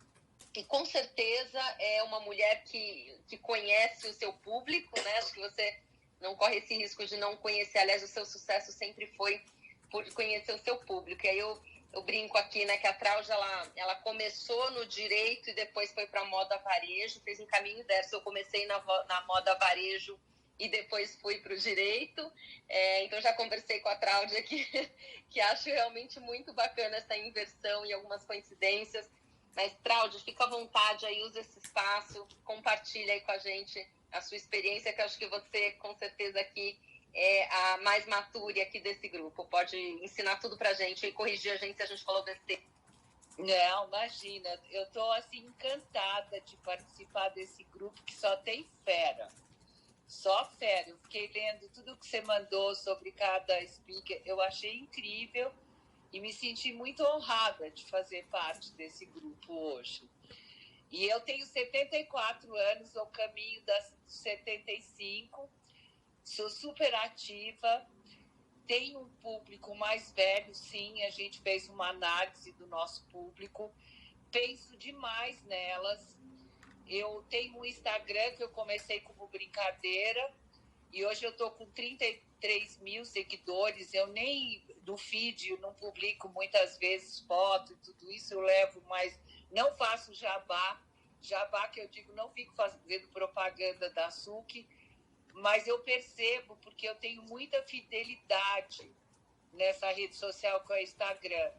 E com certeza é uma mulher que conhece o seu público, né? Acho que você não corre esse risco de não conhecer. Aliás, o seu sucesso sempre foi por conhecer o seu público. E aí eu brinco aqui, né, que a Traude, ela começou no direito e depois foi para a moda varejo, fez um caminho inverso. Eu comecei na moda varejo e depois fui para o direito. Então já conversei com a Traude aqui, que acho realmente muito bacana essa inversão e algumas coincidências. Mas, Traude, fica à vontade aí, usa esse espaço, compartilha aí com a gente a sua experiência, que eu acho que você, com certeza, aqui é a mais matura aqui desse grupo. Pode ensinar tudo pra gente e corrigir a gente se a gente falou besteira. Não, imagina. Eu estou, assim, encantada de participar desse grupo que só tem fera. Só fera. Eu fiquei lendo tudo que você mandou sobre cada speaker. Eu achei incrível. E me senti muito honrada de fazer parte desse grupo hoje. E eu tenho 74 anos, ao caminho das 75. sou super ativa, tenho um público mais velho, sim, a gente fez uma análise do nosso público, penso demais nelas. Eu tenho um Instagram que eu comecei como brincadeira e hoje eu estou com 33 mil seguidores. Eu nem no feed eu não publico muitas vezes foto e tudo isso, eu levo, mas não faço jabá que eu digo, não fico fazendo propaganda da SUC, mas eu percebo, porque eu tenho muita fidelidade nessa rede social que é o Instagram,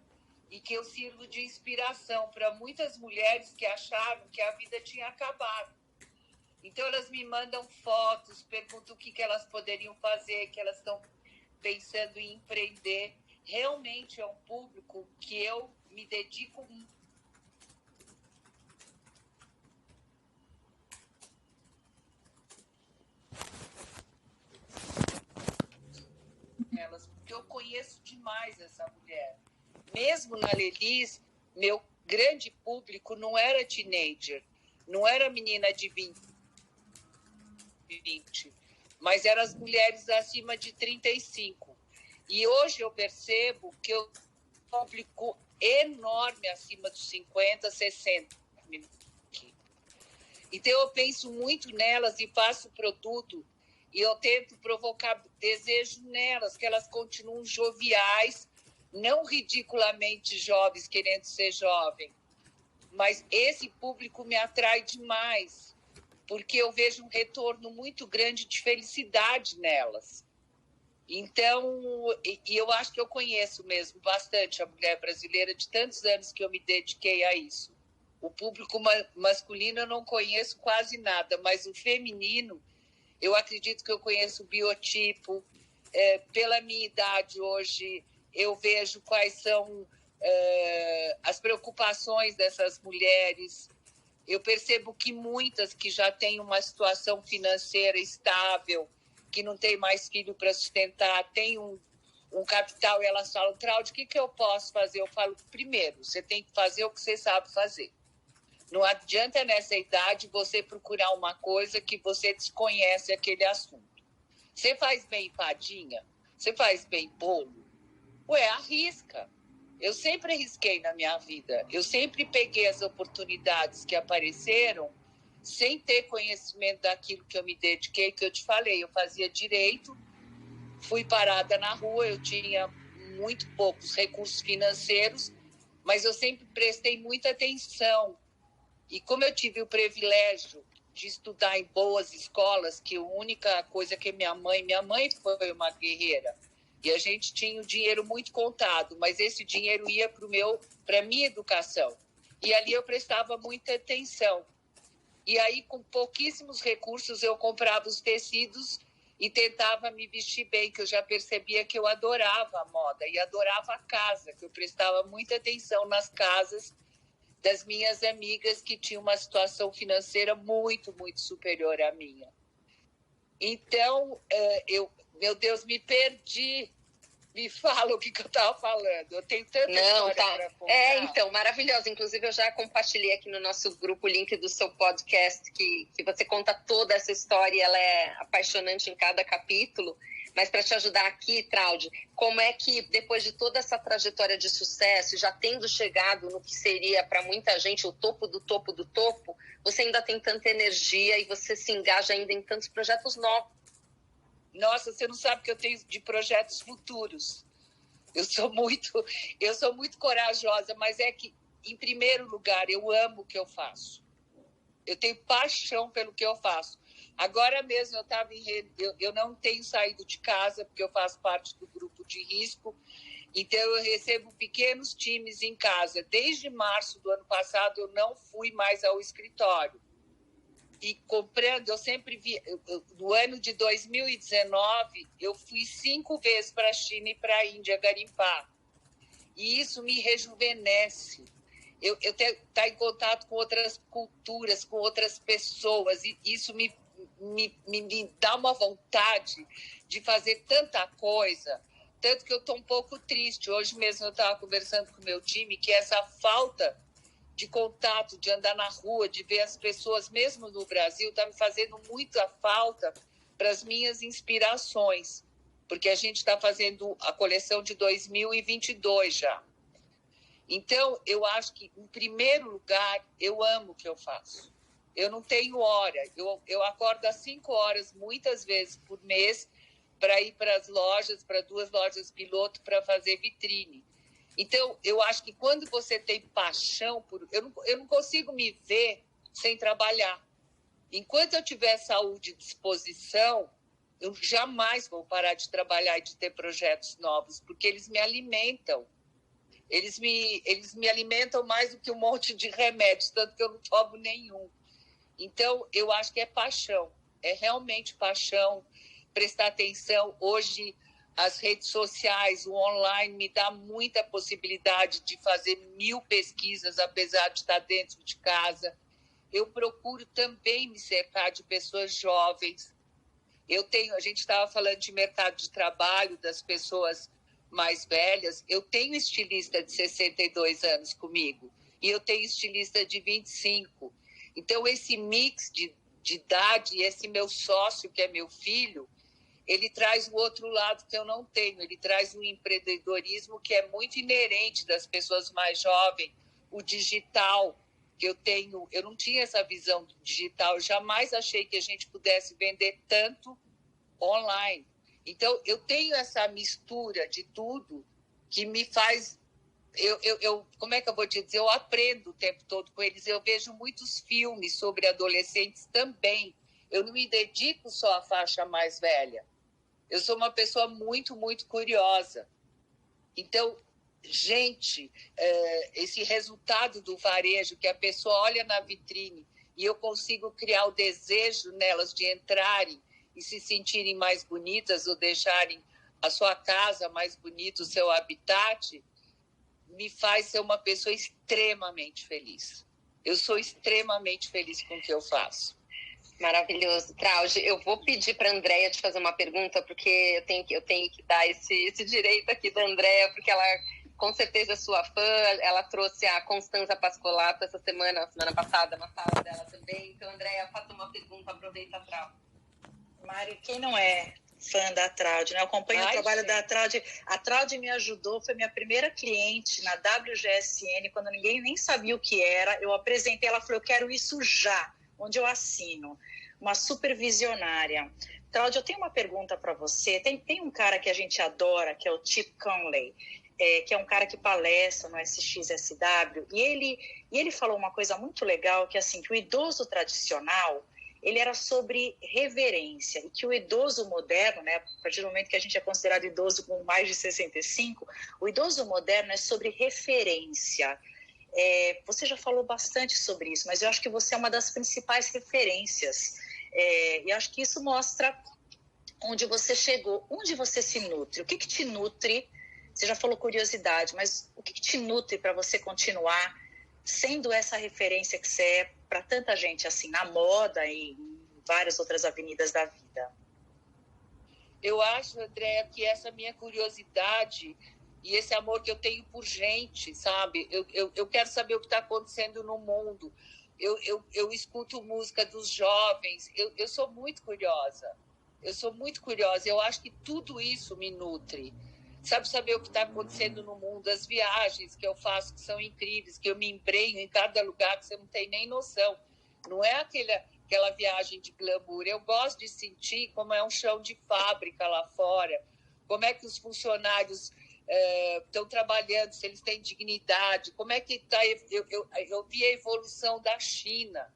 e que eu sirvo de inspiração para muitas mulheres que acharam que a vida tinha acabado. Então, elas me mandam fotos, perguntam o que elas poderiam fazer, que elas estão pensando em empreender. Realmente é um público que eu me dedico elas, porque eu conheço demais essa mulher. Mesmo na Lelis, meu grande público não era teenager, não era menina de 20, mas eram as mulheres acima de 35. E hoje eu percebo que eu tenho um público enorme acima dos 50, 60. Então eu penso muito nelas e faço produto e eu tento provocar desejo nelas, que elas continuem joviais, não ridiculamente jovens, querendo ser jovem. Mas esse público me atrai demais, porque eu vejo um retorno muito grande de felicidade nelas. Então, e eu acho que eu conheço mesmo bastante a mulher brasileira de tantos anos que eu me dediquei a isso. O público masculino eu não conheço quase nada, mas o feminino, eu acredito que eu conheço o biotipo. Pela minha idade hoje, eu vejo quais são as preocupações dessas mulheres. Eu percebo que muitas que já têm uma situação financeira estável, que não tem mais filho para sustentar, tem um capital, e elas falam, Traude, o que eu posso fazer? Eu falo, primeiro, você tem que fazer o que você sabe fazer. Não adianta nessa idade você procurar uma coisa que você desconhece aquele assunto. Você faz bem empadinha? Você faz bem bolo? Arrisca. Eu sempre arrisquei na minha vida. Eu sempre peguei as oportunidades que apareceram sem ter conhecimento daquilo que eu me dediquei, que eu te falei. Eu fazia direito, fui parada na rua, eu tinha muito poucos recursos financeiros, mas eu sempre prestei muita atenção. E como eu tive o privilégio de estudar em boas escolas, que a única coisa que minha mãe foi uma guerreira, e a gente tinha o dinheiro muito contado, mas esse dinheiro ia para a minha educação. E ali eu prestava muita atenção. E aí, com pouquíssimos recursos, eu comprava os tecidos e tentava me vestir bem, que eu já percebia que eu adorava a moda e adorava a casa, que eu prestava muita atenção nas casas das minhas amigas que tinham uma situação financeira muito, muito superior à minha. Então, meu Deus, me perdi. Me fala o que eu estava falando. Eu tenho tanta história para contar. Então, maravilhosa. Inclusive, eu já compartilhei aqui no nosso grupo o link do seu podcast, que você conta toda essa história, ela é apaixonante em cada capítulo. Mas para te ajudar aqui, Traude, como é que depois de toda essa trajetória de sucesso, já tendo chegado no que seria para muita gente o topo do topo do topo, você ainda tem tanta energia e você se engaja ainda em tantos projetos novos? Nossa, você não sabe o que eu tenho de projetos futuros. Eu sou muito corajosa, mas é que, em primeiro lugar, eu amo o que eu faço. Eu tenho paixão pelo que eu faço. Agora mesmo eu não tenho saído de casa, porque eu faço parte do grupo de risco, então eu recebo pequenos times em casa. Desde março do ano passado, eu não fui mais ao escritório. E comprando, eu sempre vi... No ano de 2019, eu fui 5 vezes para a China e para a Índia garimpar. E isso me rejuvenesce. Eu estar em contato com outras culturas, com outras pessoas, e isso me dá uma vontade de fazer tanta coisa, tanto que eu estou um pouco triste. Hoje mesmo eu estava conversando com o meu time que essa falta de contato, de andar na rua, de ver as pessoas, mesmo no Brasil, está me fazendo muita falta, as minhas inspirações, porque a gente está fazendo a coleção de 2022 já. Então, eu acho que, em primeiro lugar, eu amo o que eu faço. Eu não tenho hora. Eu acordo às 5 horas, muitas vezes por mês, para ir para as lojas, para 2 lojas piloto, para fazer vitrine. Então, eu acho que quando você tem paixão por... Eu não consigo me ver sem trabalhar. Enquanto eu tiver saúde e disposição, eu jamais vou parar de trabalhar e de ter projetos novos, porque eles me alimentam. Eles me alimentam mais do que um monte de remédios, tanto que eu não tomo nenhum. Então, eu acho que é paixão. É realmente paixão, prestar atenção. Hoje, as redes sociais, o online, me dá muita possibilidade de fazer 1000 pesquisas, apesar de estar dentro de casa. Eu procuro também me cercar de pessoas jovens. A gente estava falando de mercado de trabalho, das pessoas mais velhas. Eu tenho estilista de 62 anos comigo e eu tenho estilista de 25. Então, esse mix de idade, esse meu sócio, que é meu filho, ele traz o outro lado que eu não tenho. Ele traz um empreendedorismo que é muito inerente das pessoas mais jovens, o digital que eu tenho. Eu não tinha essa visão do digital, eu jamais achei que a gente pudesse vender tanto online. Então, eu tenho essa mistura de tudo que me faz... como é que eu vou te dizer? Eu aprendo o tempo todo com eles. Eu vejo muitos filmes sobre adolescentes também. Eu não me dedico só à faixa mais velha. Eu sou uma pessoa muito, muito curiosa. Então, gente, esse resultado do varejo, que a pessoa olha na vitrine e eu consigo criar o desejo nelas de entrarem e se sentirem mais bonitas ou deixarem a sua casa mais bonita, o seu habitat, me faz ser uma pessoa extremamente feliz. Eu sou extremamente feliz com o que eu faço. Maravilhoso. Traude, eu vou pedir para a Andréia te fazer uma pergunta, porque eu tenho que dar esse direito aqui da Andréia, porque ela com certeza é sua fã. Ela trouxe a Constanza Pascolato essa semana passada, na sala dela também. Então, Andréia, faça uma pergunta, aproveita a Traude. Mari, quem não é fã da Traude, né? Eu acompanho o trabalho da Traude. A Traude me ajudou, foi minha primeira cliente na WGSN, quando ninguém nem sabia o que era. Eu apresentei, ela falou, eu quero isso já, onde eu assino. Uma supervisionária. Traude, eu tenho uma pergunta para você. Tem um cara que a gente adora, que é o Chip Conley, que é um cara que palestra no SXSW, e ele falou uma coisa muito legal, que assim, que o idoso tradicional, ele era sobre reverência, e que o idoso moderno, né, a partir do momento que a gente é considerado idoso com mais de 65, o idoso moderno é sobre referência. Você já falou bastante sobre isso, mas eu acho que você é uma das principais referências. E acho que isso mostra onde você chegou, onde você se nutre, o que te nutre. Você já falou curiosidade, mas o que te nutre para você continuar sendo essa referência que você é para tanta gente, assim, na moda e em várias outras avenidas da vida? Eu acho, Andréa, que essa minha curiosidade e esse amor que eu tenho por gente, sabe? Eu quero saber o que está acontecendo no mundo. Eu escuto música dos jovens. Eu sou muito curiosa. Eu acho que tudo isso me nutre. Sabe, saber o que está acontecendo no mundo, as viagens que eu faço que são incríveis, que eu me embrenho em cada lugar que você não tem nem noção. Não é aquela viagem de glamour. Eu gosto de sentir como é um chão de fábrica lá fora, como é que os funcionários estão trabalhando, se eles têm dignidade, como é que está... Eu vi a evolução da China,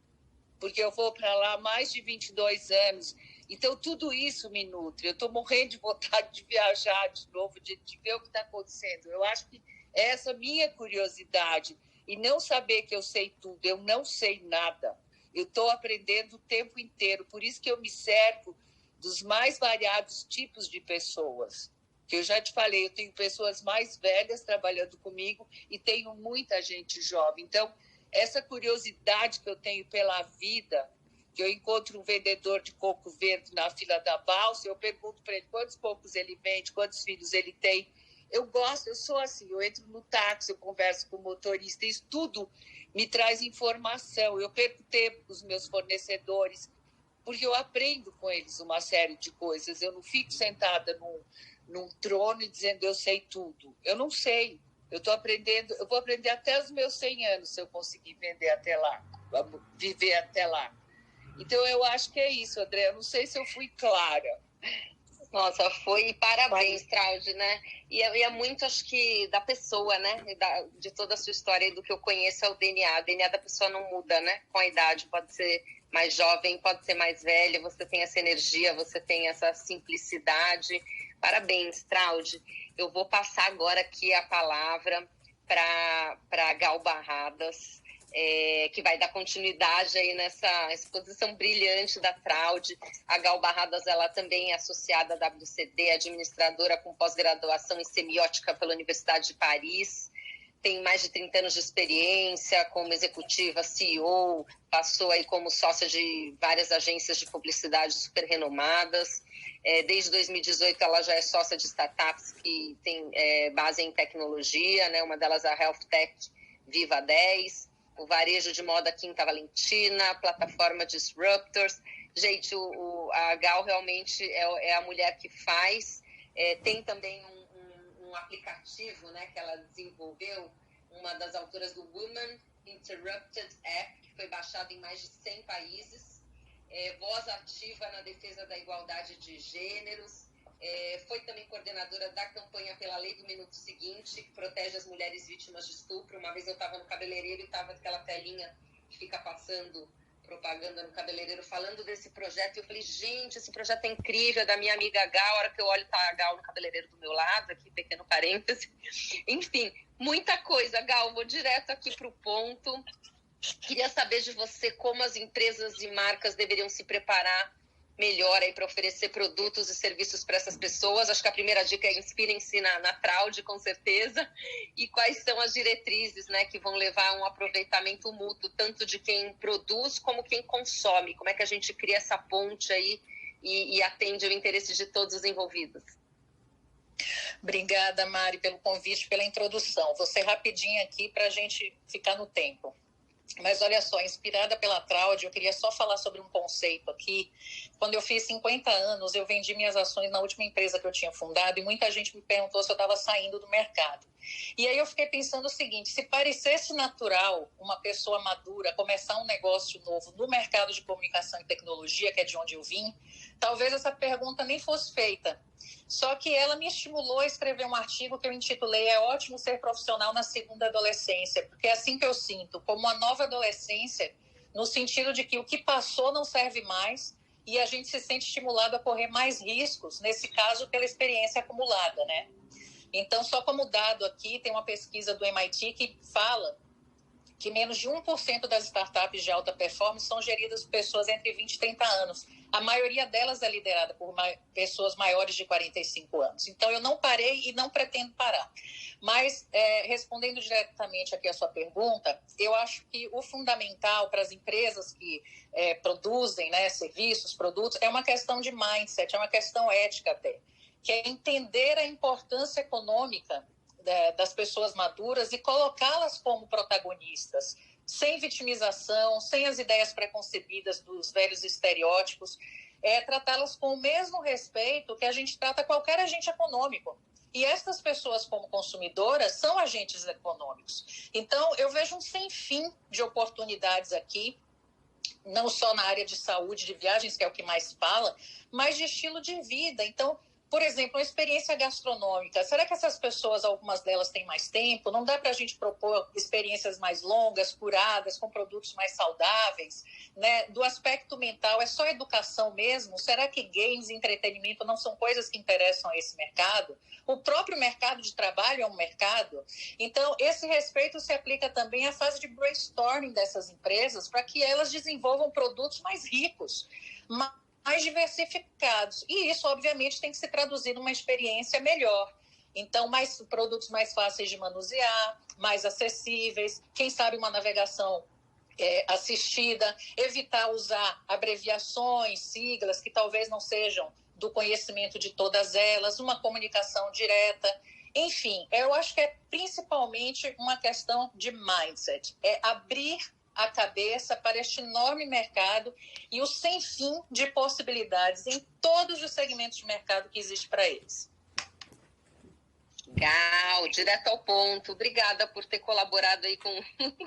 porque eu vou para lá há mais de 22 anos. Então, tudo isso me nutre. Eu estou morrendo de vontade de viajar de novo, de ver o que está acontecendo. Eu acho que é essa minha curiosidade. E não saber que eu sei tudo. Eu não sei nada. Eu estou aprendendo o tempo inteiro. Por isso que eu me cerco dos mais variados tipos de pessoas. Que eu já te falei, eu tenho pessoas mais velhas trabalhando comigo e tenho muita gente jovem. Então, essa curiosidade que eu tenho pela vida... que eu encontro um vendedor de coco verde na fila da balsa, eu pergunto para ele quantos cocos ele vende, quantos filhos ele tem. Eu sou assim, eu entro no táxi, eu converso com o motorista, isso tudo me traz informação. Eu perco tempo com os meus fornecedores, porque eu aprendo com eles uma série de coisas. Eu não fico sentada num trono e dizendo eu sei tudo. Eu não sei. Eu estou aprendendo, eu vou aprender até os meus 100 anos se eu conseguir vender até lá, viver até lá. Então, eu acho que é isso, André. Eu não sei se eu fui clara. Nossa, foi. E parabéns, Traude, né? E é muito, acho que, da pessoa, né? De toda a sua história e do que eu conheço é o DNA. O DNA da pessoa não muda, né? Com a idade. Pode ser mais jovem, pode ser mais velha. Você tem essa energia, você tem essa simplicidade. Parabéns, Traude. Eu vou passar agora aqui a palavra para Gal Barradas. Que vai dar continuidade aí nessa exposição brilhante da Traude. A Gal Barradas, ela também é associada à WCD, administradora com pós-graduação em semiótica pela Universidade de Paris, tem mais de 30 anos de experiência como executiva, CEO, passou aí como sócia de várias agências de publicidade super renomadas. Desde 2018 ela já é sócia de startups que tem base em tecnologia, né? Uma delas é a Health Tech Viva 10, o varejo de moda Quinta Valentina, a plataforma Disruptors. Gente, a Gal realmente é a mulher que faz. Tem também um aplicativo, né, que ela desenvolveu, uma das autoras do Women Interrupted App, que foi baixado em mais de 100 países. Voz ativa na defesa da igualdade de gêneros. Foi também coordenadora da campanha pela Lei do Minuto Seguinte, que protege as mulheres vítimas de estupro. Uma vez eu estava no cabeleireiro e estava aquela telinha que fica passando propaganda no cabeleireiro falando desse projeto. E eu falei, gente, esse projeto é incrível, é da minha amiga Gal. A hora que eu olho, tá a Gal no cabeleireiro do meu lado, aqui, pequeno parêntese. Enfim, muita coisa. Gal, vou direto aqui para o ponto. Queria saber de você como as empresas e marcas deveriam se preparar melhor aí para oferecer produtos e serviços para essas pessoas. Acho que a primeira dica é inspirem-se na Traude, com certeza. E quais são as diretrizes, né, que vão levar a um aproveitamento mútuo, tanto de quem produz como quem consome? Como é que a gente cria essa ponte aí e atende o interesse de todos os envolvidos? Obrigada, Mari, pelo convite, pela introdução. Vou ser rapidinho aqui para a gente ficar no tempo. Mas olha só, inspirada pela Traude, eu queria só falar sobre um conceito aqui. Quando eu fiz 50 anos, eu vendi minhas ações na última empresa que eu tinha fundado e muita gente me perguntou se eu estava saindo do mercado. E aí eu fiquei pensando o seguinte, se parecesse natural uma pessoa madura começar um negócio novo no mercado de comunicação e tecnologia, que é de onde eu vim, talvez essa pergunta nem fosse feita. Só que ela me estimulou a escrever um artigo que eu intitulei É ótimo ser profissional na segunda adolescência, porque é assim que eu sinto, como uma nova adolescência, no sentido de que o que passou não serve mais e a gente se sente estimulado a correr mais riscos, nesse caso pela experiência acumulada, né? Então, só como dado aqui, tem uma pesquisa do MIT que fala que menos de 1% das startups de alta performance são geridas por pessoas entre 20 e 30 anos. A maioria delas é liderada por pessoas maiores de 45 anos. Então, eu não parei e não pretendo parar. Mas, respondendo diretamente aqui a sua pergunta, eu acho que o fundamental para as empresas que produzem, né, serviços, produtos, é uma questão de mindset, é uma questão ética até, que é entender a importância econômica das pessoas maduras e colocá-las como protagonistas, sem vitimização, sem as ideias preconcebidas dos velhos estereótipos, tratá-las com o mesmo respeito que a gente trata qualquer agente econômico. E essas pessoas, como consumidoras, são agentes econômicos. Então, eu vejo um sem fim de oportunidades aqui, não só na área de saúde, de viagens, que é o que mais fala, mas de estilo de vida. Então, por exemplo, uma experiência gastronômica. Será que essas pessoas, algumas delas têm mais tempo? Não dá para a gente propor experiências mais longas, curadas, com produtos mais saudáveis? Né? Do aspecto mental, é só educação mesmo? Será que games e entretenimento não são coisas que interessam a esse mercado? O próprio mercado de trabalho é um mercado. Então, esse respeito se aplica também à fase de brainstorming dessas empresas para que elas desenvolvam produtos mais ricos, mais diversificados. E isso, obviamente, tem que se traduzir numa experiência melhor. Então, produtos mais fáceis de manusear, mais acessíveis, quem sabe uma navegação assistida, evitar usar abreviações, siglas que talvez não sejam do conhecimento de todas elas, uma comunicação direta. Enfim, eu acho que é principalmente uma questão de mindset, é abrir a cabeça para este enorme mercado e o sem fim de possibilidades em todos os segmentos de mercado que existe para eles. Legal, direto ao ponto. Obrigada por ter colaborado aí com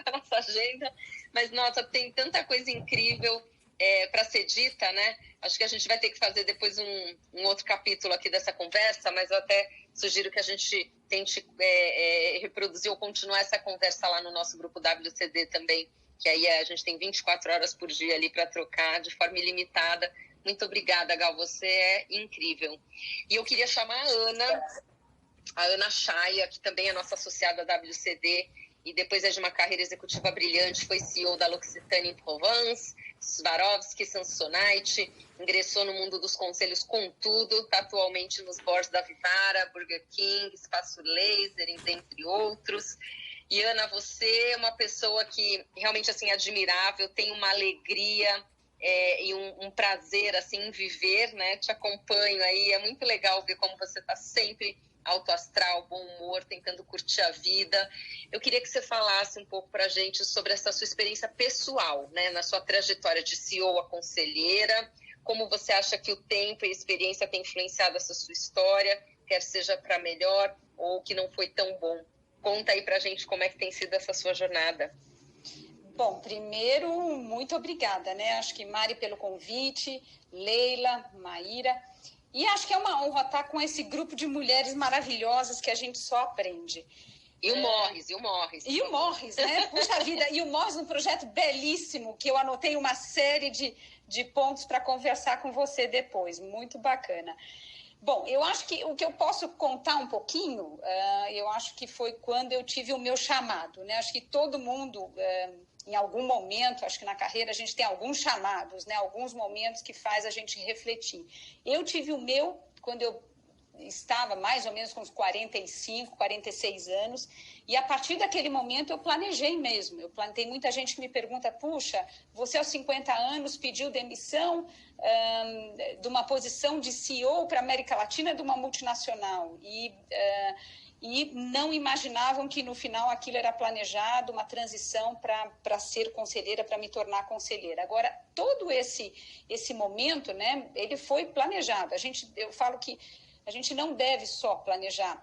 a nossa agenda. Mas, nossa, tem tanta coisa incrível para ser dita, né? Acho que a gente vai ter que fazer depois um outro capítulo aqui dessa conversa, mas eu até sugiro que a gente tente reproduzir ou continuar essa conversa lá no nosso grupo WCD também, que aí a gente tem 24 horas por dia ali para trocar de forma ilimitada. Muito obrigada, Gal, você é incrível. E eu queria chamar a Ana Chaia, que também é nossa associada à WCD, e depois de uma carreira executiva brilhante, foi CEO da L'Occitane em Provence, Swarovski, Samsonite, ingressou no mundo dos conselhos com tudo, está atualmente nos boards da Vivara, Burger King, Espaço Laser, entre outros. E Ana, você é uma pessoa que realmente assim, admirável, tem uma alegria e um prazer assim, em viver, né? Te acompanho aí, é muito legal ver como você está sempre alto astral, bom humor, tentando curtir a vida. Eu queria que você falasse um pouco para a gente sobre essa sua experiência pessoal, né, na sua trajetória de CEO a conselheira, como você acha que o tempo e a experiência têm influenciado essa sua história, quer seja para melhor ou que não foi tão bom. Conta aí para a gente como é que tem sido essa sua jornada. Bom, primeiro, muito obrigada, né? Acho que Mari pelo convite, Leila, Maíra. E acho que é uma honra estar com esse grupo de mulheres maravilhosas que a gente só aprende. E o Morris. E o Morris, né? Puxa vida, e o Morris um projeto belíssimo, que eu anotei uma série de pontos para conversar com você depois. Muito bacana. Bom, eu acho que o que eu posso contar um pouquinho, eu acho que foi quando eu tive o meu chamado, né? Acho que todo mundo, em algum momento, acho que na carreira a gente tem alguns chamados, né? Alguns momentos que faz a gente refletir. Eu tive o meu quando eu estava mais ou menos com uns 45, 46 anos, e a partir daquele momento eu planejei mesmo. Tem muita gente que me pergunta, puxa, você aos 50 anos pediu demissão de uma posição de CEO para a América Latina de uma multinacional, e não imaginavam que no final aquilo era planejado, uma transição para ser conselheira, para me tornar conselheira. Agora, todo esse momento, né, ele foi planejado. Eu falo que a gente não deve só planejar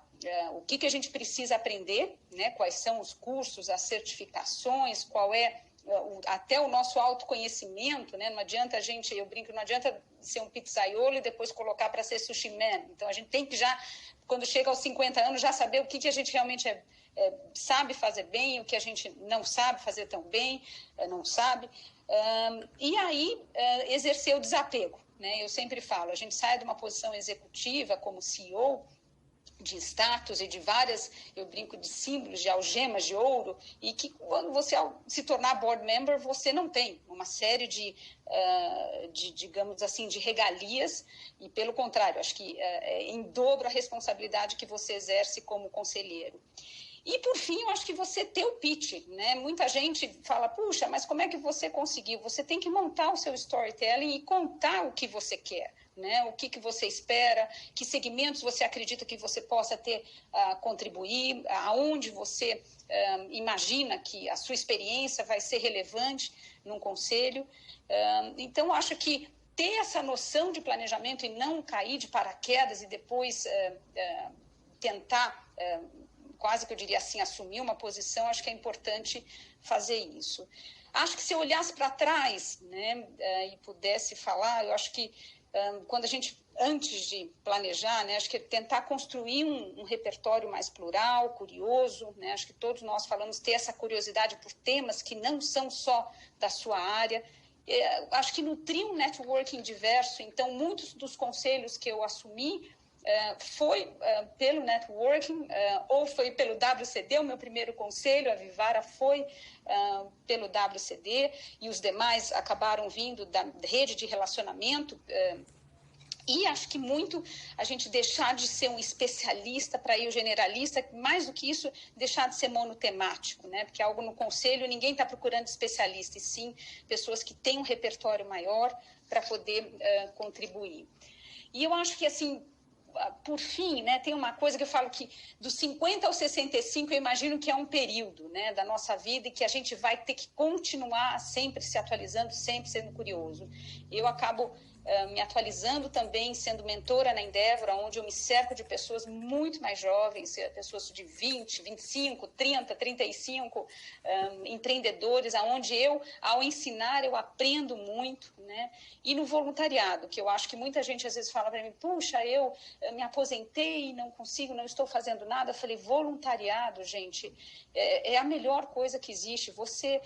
o que a gente precisa aprender, né, quais são os cursos, as certificações, qual é até o nosso autoconhecimento, né? Não adianta eu brinco, não adianta ser um pizzaiolo e depois colocar para ser sushi man. Então, a gente tem que já, quando chega aos 50 anos, já saber o que a gente realmente sabe fazer bem, o que a gente não sabe fazer tão bem, não sabe. E aí, exercer o desapego, né? Eu sempre falo, a gente sai de uma posição executiva como CEO, de status e de várias, eu brinco de símbolos, de algemas de ouro, e que quando você se tornar board member, você não tem uma série de digamos assim, de regalias, e pelo contrário, acho que em dobro a responsabilidade que você exerce como conselheiro. E, por fim, eu acho que você ter o pitch, né? Muita gente fala, puxa, mas como é que você conseguiu? Você tem que montar o seu storytelling e contar o que você quer, né? O que você espera, que segmentos você acredita que você possa contribuir, aonde você imagina que a sua experiência vai ser relevante num conselho. Então, acho que ter essa noção de planejamento e não cair de paraquedas e depois tentar... quase que eu diria assim, assumir uma posição, acho que é importante fazer isso. Acho que se eu olhasse para trás, né, e pudesse falar, eu acho que quando a gente, antes de planejar, né, acho que tentar construir um repertório mais plural, curioso, né, acho que todos nós falamos ter essa curiosidade por temas que não são só da sua área. Acho que nutrir um networking diverso, então muitos dos conselhos que eu assumi foi pelo networking ou foi pelo WCD, o meu primeiro conselho, a Vivara foi pelo WCD, e os demais acabaram vindo da rede de relacionamento. E acho que muito a gente deixar de ser um especialista para ir o generalista, mais do que isso, deixar de ser monotemático, né? Porque algo no conselho, ninguém está procurando especialista, e sim pessoas que têm um repertório maior para poder contribuir. E eu acho que, assim, por fim, né, tem uma coisa que eu falo que dos 50 aos 65 eu imagino que é um período, né, da nossa vida e que a gente vai ter que continuar sempre se atualizando, sempre sendo curioso. Eu acabo me atualizando também, sendo mentora na Endeavor, onde eu me cerco de pessoas muito mais jovens, pessoas de 20, 25, 30, 35, empreendedores, onde eu, ao ensinar, eu aprendo muito, né? E no voluntariado, que eu acho que muita gente às vezes fala para mim, puxa, eu me aposentei, não consigo, não estou fazendo nada. Eu falei, voluntariado, gente, é a melhor coisa que existe. Você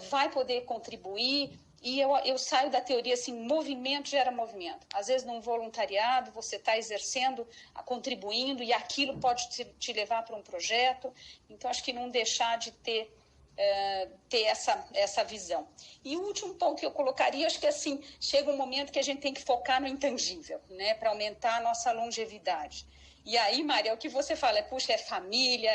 vai poder contribuir. E eu saio da teoria assim, movimento gera movimento. Às vezes, num voluntariado, você está exercendo, contribuindo, e aquilo pode te levar para um projeto. Então, acho que não deixar de ter essa visão. E o último ponto que eu colocaria, acho que assim, chega um momento que a gente tem que focar no intangível, né, para aumentar a nossa longevidade. E aí, Maria, o que você fala puxa, é família,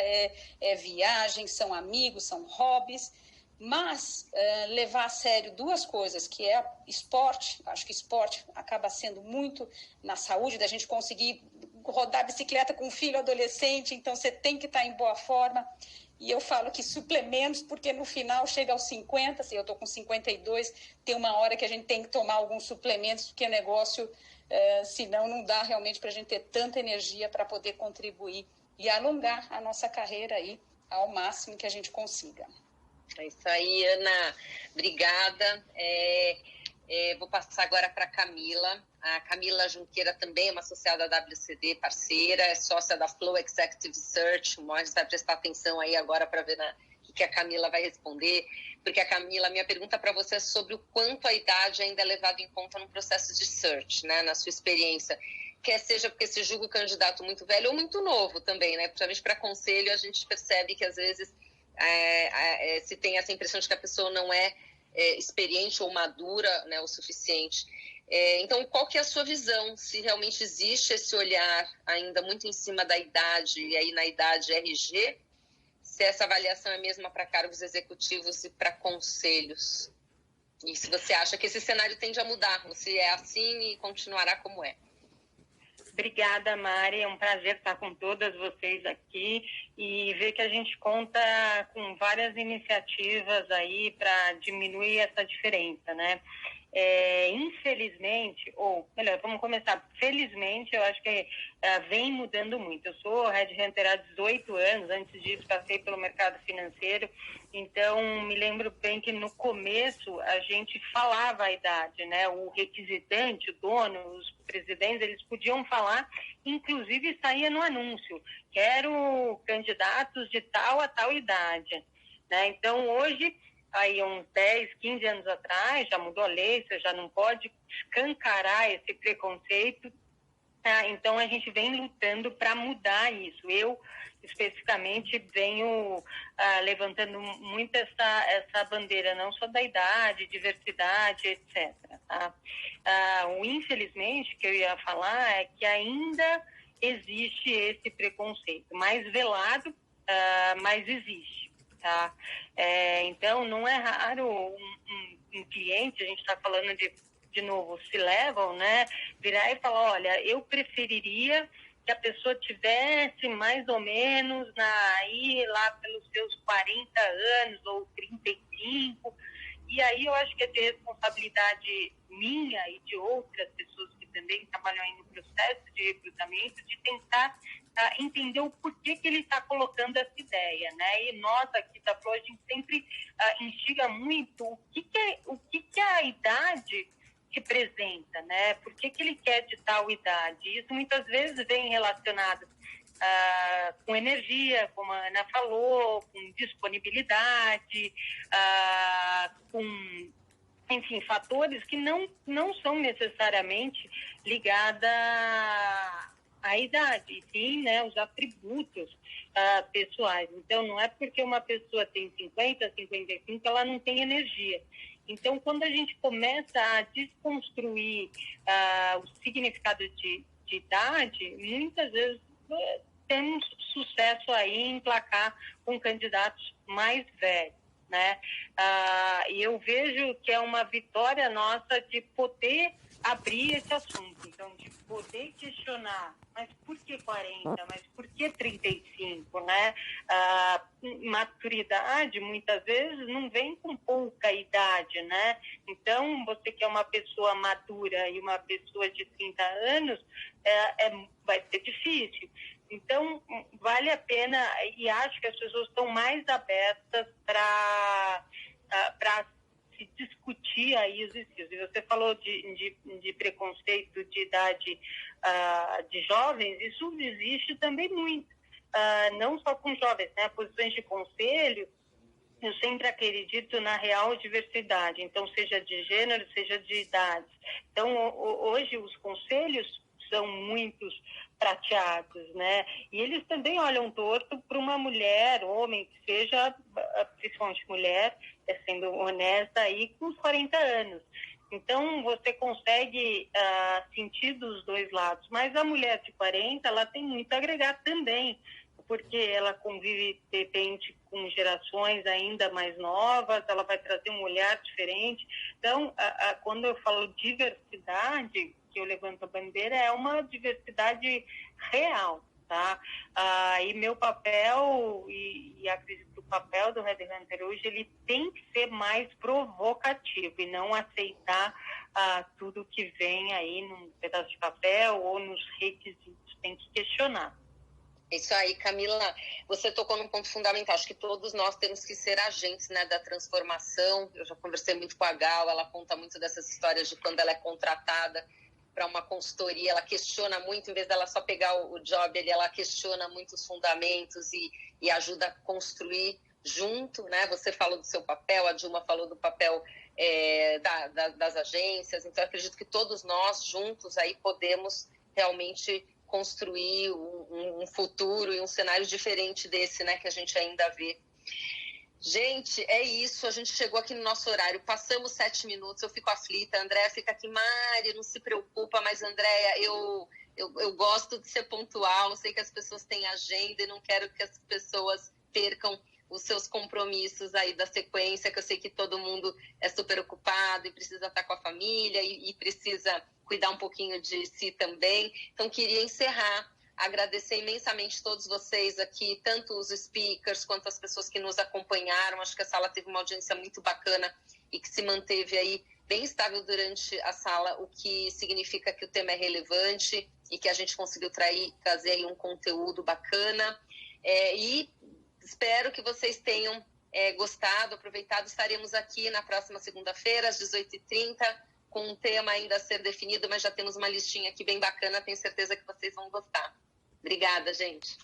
é viagem, são amigos, são hobbies. Mas levar a sério duas coisas, que é esporte. Acho que esporte acaba sendo muito na saúde, da gente conseguir rodar bicicleta com um filho adolescente, então você tem que estar em boa forma. E eu falo que suplementos, porque no final chega aos 50, eu estou com 52, tem uma hora que a gente tem que tomar alguns suplementos, porque o negócio, senão não dá realmente para a gente ter tanta energia para poder contribuir e alongar a nossa carreira aí ao máximo que a gente consiga. É isso aí, Ana. Obrigada. Vou passar agora para a Camila. A Camila Junqueira também é uma associada da WCD, parceira, é sócia da Flow Executive Search. O Morris vai prestar atenção aí agora para ver o que a Camila vai responder. Porque a Camila, minha pergunta para você é sobre o quanto a idade ainda é levada em conta no processo de search, né, na sua experiência. Quer seja porque se julga o candidato muito velho ou muito novo também, né? Principalmente para conselho, a gente percebe que às vezes se tem essa impressão de que a pessoa não é experiente ou madura, né, o suficiente. Então, qual que é a sua visão? Se realmente existe esse olhar ainda muito em cima da idade, e aí na idade RG, se essa avaliação é a mesma para cargos executivos e para conselhos? E se você acha que esse cenário tende a mudar, ou se é assim e continuará como é? Obrigada, Mari. É um prazer estar com todas vocês aqui e ver que a gente conta com várias iniciativas aí para diminuir essa diferença, né? Infelizmente, ou melhor, vamos começar. Felizmente, eu acho que vem mudando muito. Eu sou headhunter há 18 anos, antes disso passei pelo mercado financeiro, então me lembro bem que no começo a gente falava a idade, né? O requisitante, o dono, os presidentes, eles podiam falar, inclusive saía no anúncio, quero candidatos de tal a tal idade, né? Então hoje, aí uns 10, 15 anos atrás, já mudou a lei, você já não pode escancarar esse preconceito, tá? Então a gente vem lutando para mudar isso. Eu, especificamente, venho levantando muito essa bandeira, não só da idade, diversidade, etc. Tá? Infelizmente, o que eu ia falar é que ainda existe esse preconceito, mais velado, mas existe. Tá? Então, não é raro um cliente, a gente está falando de novo, se levam, né, virar e falar, olha, eu preferiria que a pessoa tivesse mais ou menos aí lá pelos seus 40 anos ou 35, e aí eu acho que é de responsabilidade minha e de outras pessoas que também trabalham aí no processo de recrutamento, de tentar entender o porquê que ele está colocando essa ideia, né? E nós aqui da Flow, a gente sempre instiga muito o que a idade representa, né? Por que ele quer de tal idade? Isso muitas vezes vem relacionado com energia, como a Ana falou, com disponibilidade, com, enfim, fatores que não são necessariamente ligados a idade, sim, né, os atributos pessoais. Então, não é porque uma pessoa tem 50, 55, ela não tem energia. Então, quando a gente começa a desconstruir o significado de idade, muitas vezes temos sucesso aí em emplacar com candidatos mais velhos, né? E eu vejo que é uma vitória nossa de poder abrir esse assunto, então, de poder questionar, mas por que 40, mas por que 35, né? Maturidade, muitas vezes, não vem com pouca idade, né? Então, você que é uma pessoa madura e uma pessoa de 30 anos, vai ser difícil. Então, vale a pena, e acho que as pessoas estão mais abertas para se discutir aí os estilos. E você falou de preconceito de idade de jovens, isso existe também muito, não só com jovens, né? Posições de conselho, eu sempre acredito na real diversidade, então seja de gênero, seja de idade. Então, hoje os conselhos são muitos prateados, né? E eles também olham torto para uma mulher, homem, que seja, principalmente mulher, sendo honesta, aí com os 40 anos. Então, você consegue sentir dos dois lados. Mas a mulher de 40, ela tem muito a agregar também, porque ela convive, de repente, com gerações ainda mais novas, ela vai trazer um olhar diferente. Então, quando eu falo diversidade, que eu levanto a bandeira, é uma diversidade real, tá? E meu papel, e acredito que o papel do Red Hunter hoje, ele tem que ser mais provocativo e não aceitar tudo que vem aí num pedaço de papel ou nos requisitos, tem que questionar. Isso aí, Camila, você tocou num ponto fundamental. Acho que todos nós temos que ser agentes, né, da transformação. Eu já conversei muito com a Gal, ela conta muito dessas histórias de quando ela é contratada para uma consultoria, ela questiona muito, em vez dela só pegar o job, ela questiona muito os fundamentos e ajuda a construir junto, né? Você falou do seu papel, a Dilma falou do papel das agências, então eu acredito que todos nós juntos aí podemos realmente construir um futuro e um cenário diferente desse, né, que a gente ainda vê. Gente, é isso, a gente chegou aqui no nosso horário, passamos 7 minutos, eu fico aflita, a Andréia fica aqui, Mari, não se preocupa, mas Andréia, eu gosto de ser pontual, sei que as pessoas têm agenda e não quero que as pessoas percam os seus compromissos aí da sequência, que eu sei que todo mundo é super ocupado e precisa estar com a família e precisa cuidar um pouquinho de si também. Então, queria encerrar, agradecer imensamente todos vocês aqui, tanto os speakers quanto as pessoas que nos acompanharam. Acho que a sala teve uma audiência muito bacana e que se manteve aí bem estável durante a sala, o que significa que o tema é relevante e que a gente conseguiu trazer aí um conteúdo bacana. E espero que vocês tenham gostado, aproveitado. Estaremos aqui na próxima segunda-feira, às 18h30, com um tema ainda a ser definido, mas já temos uma listinha aqui bem bacana, tenho certeza que vocês vão gostar. Obrigada, gente.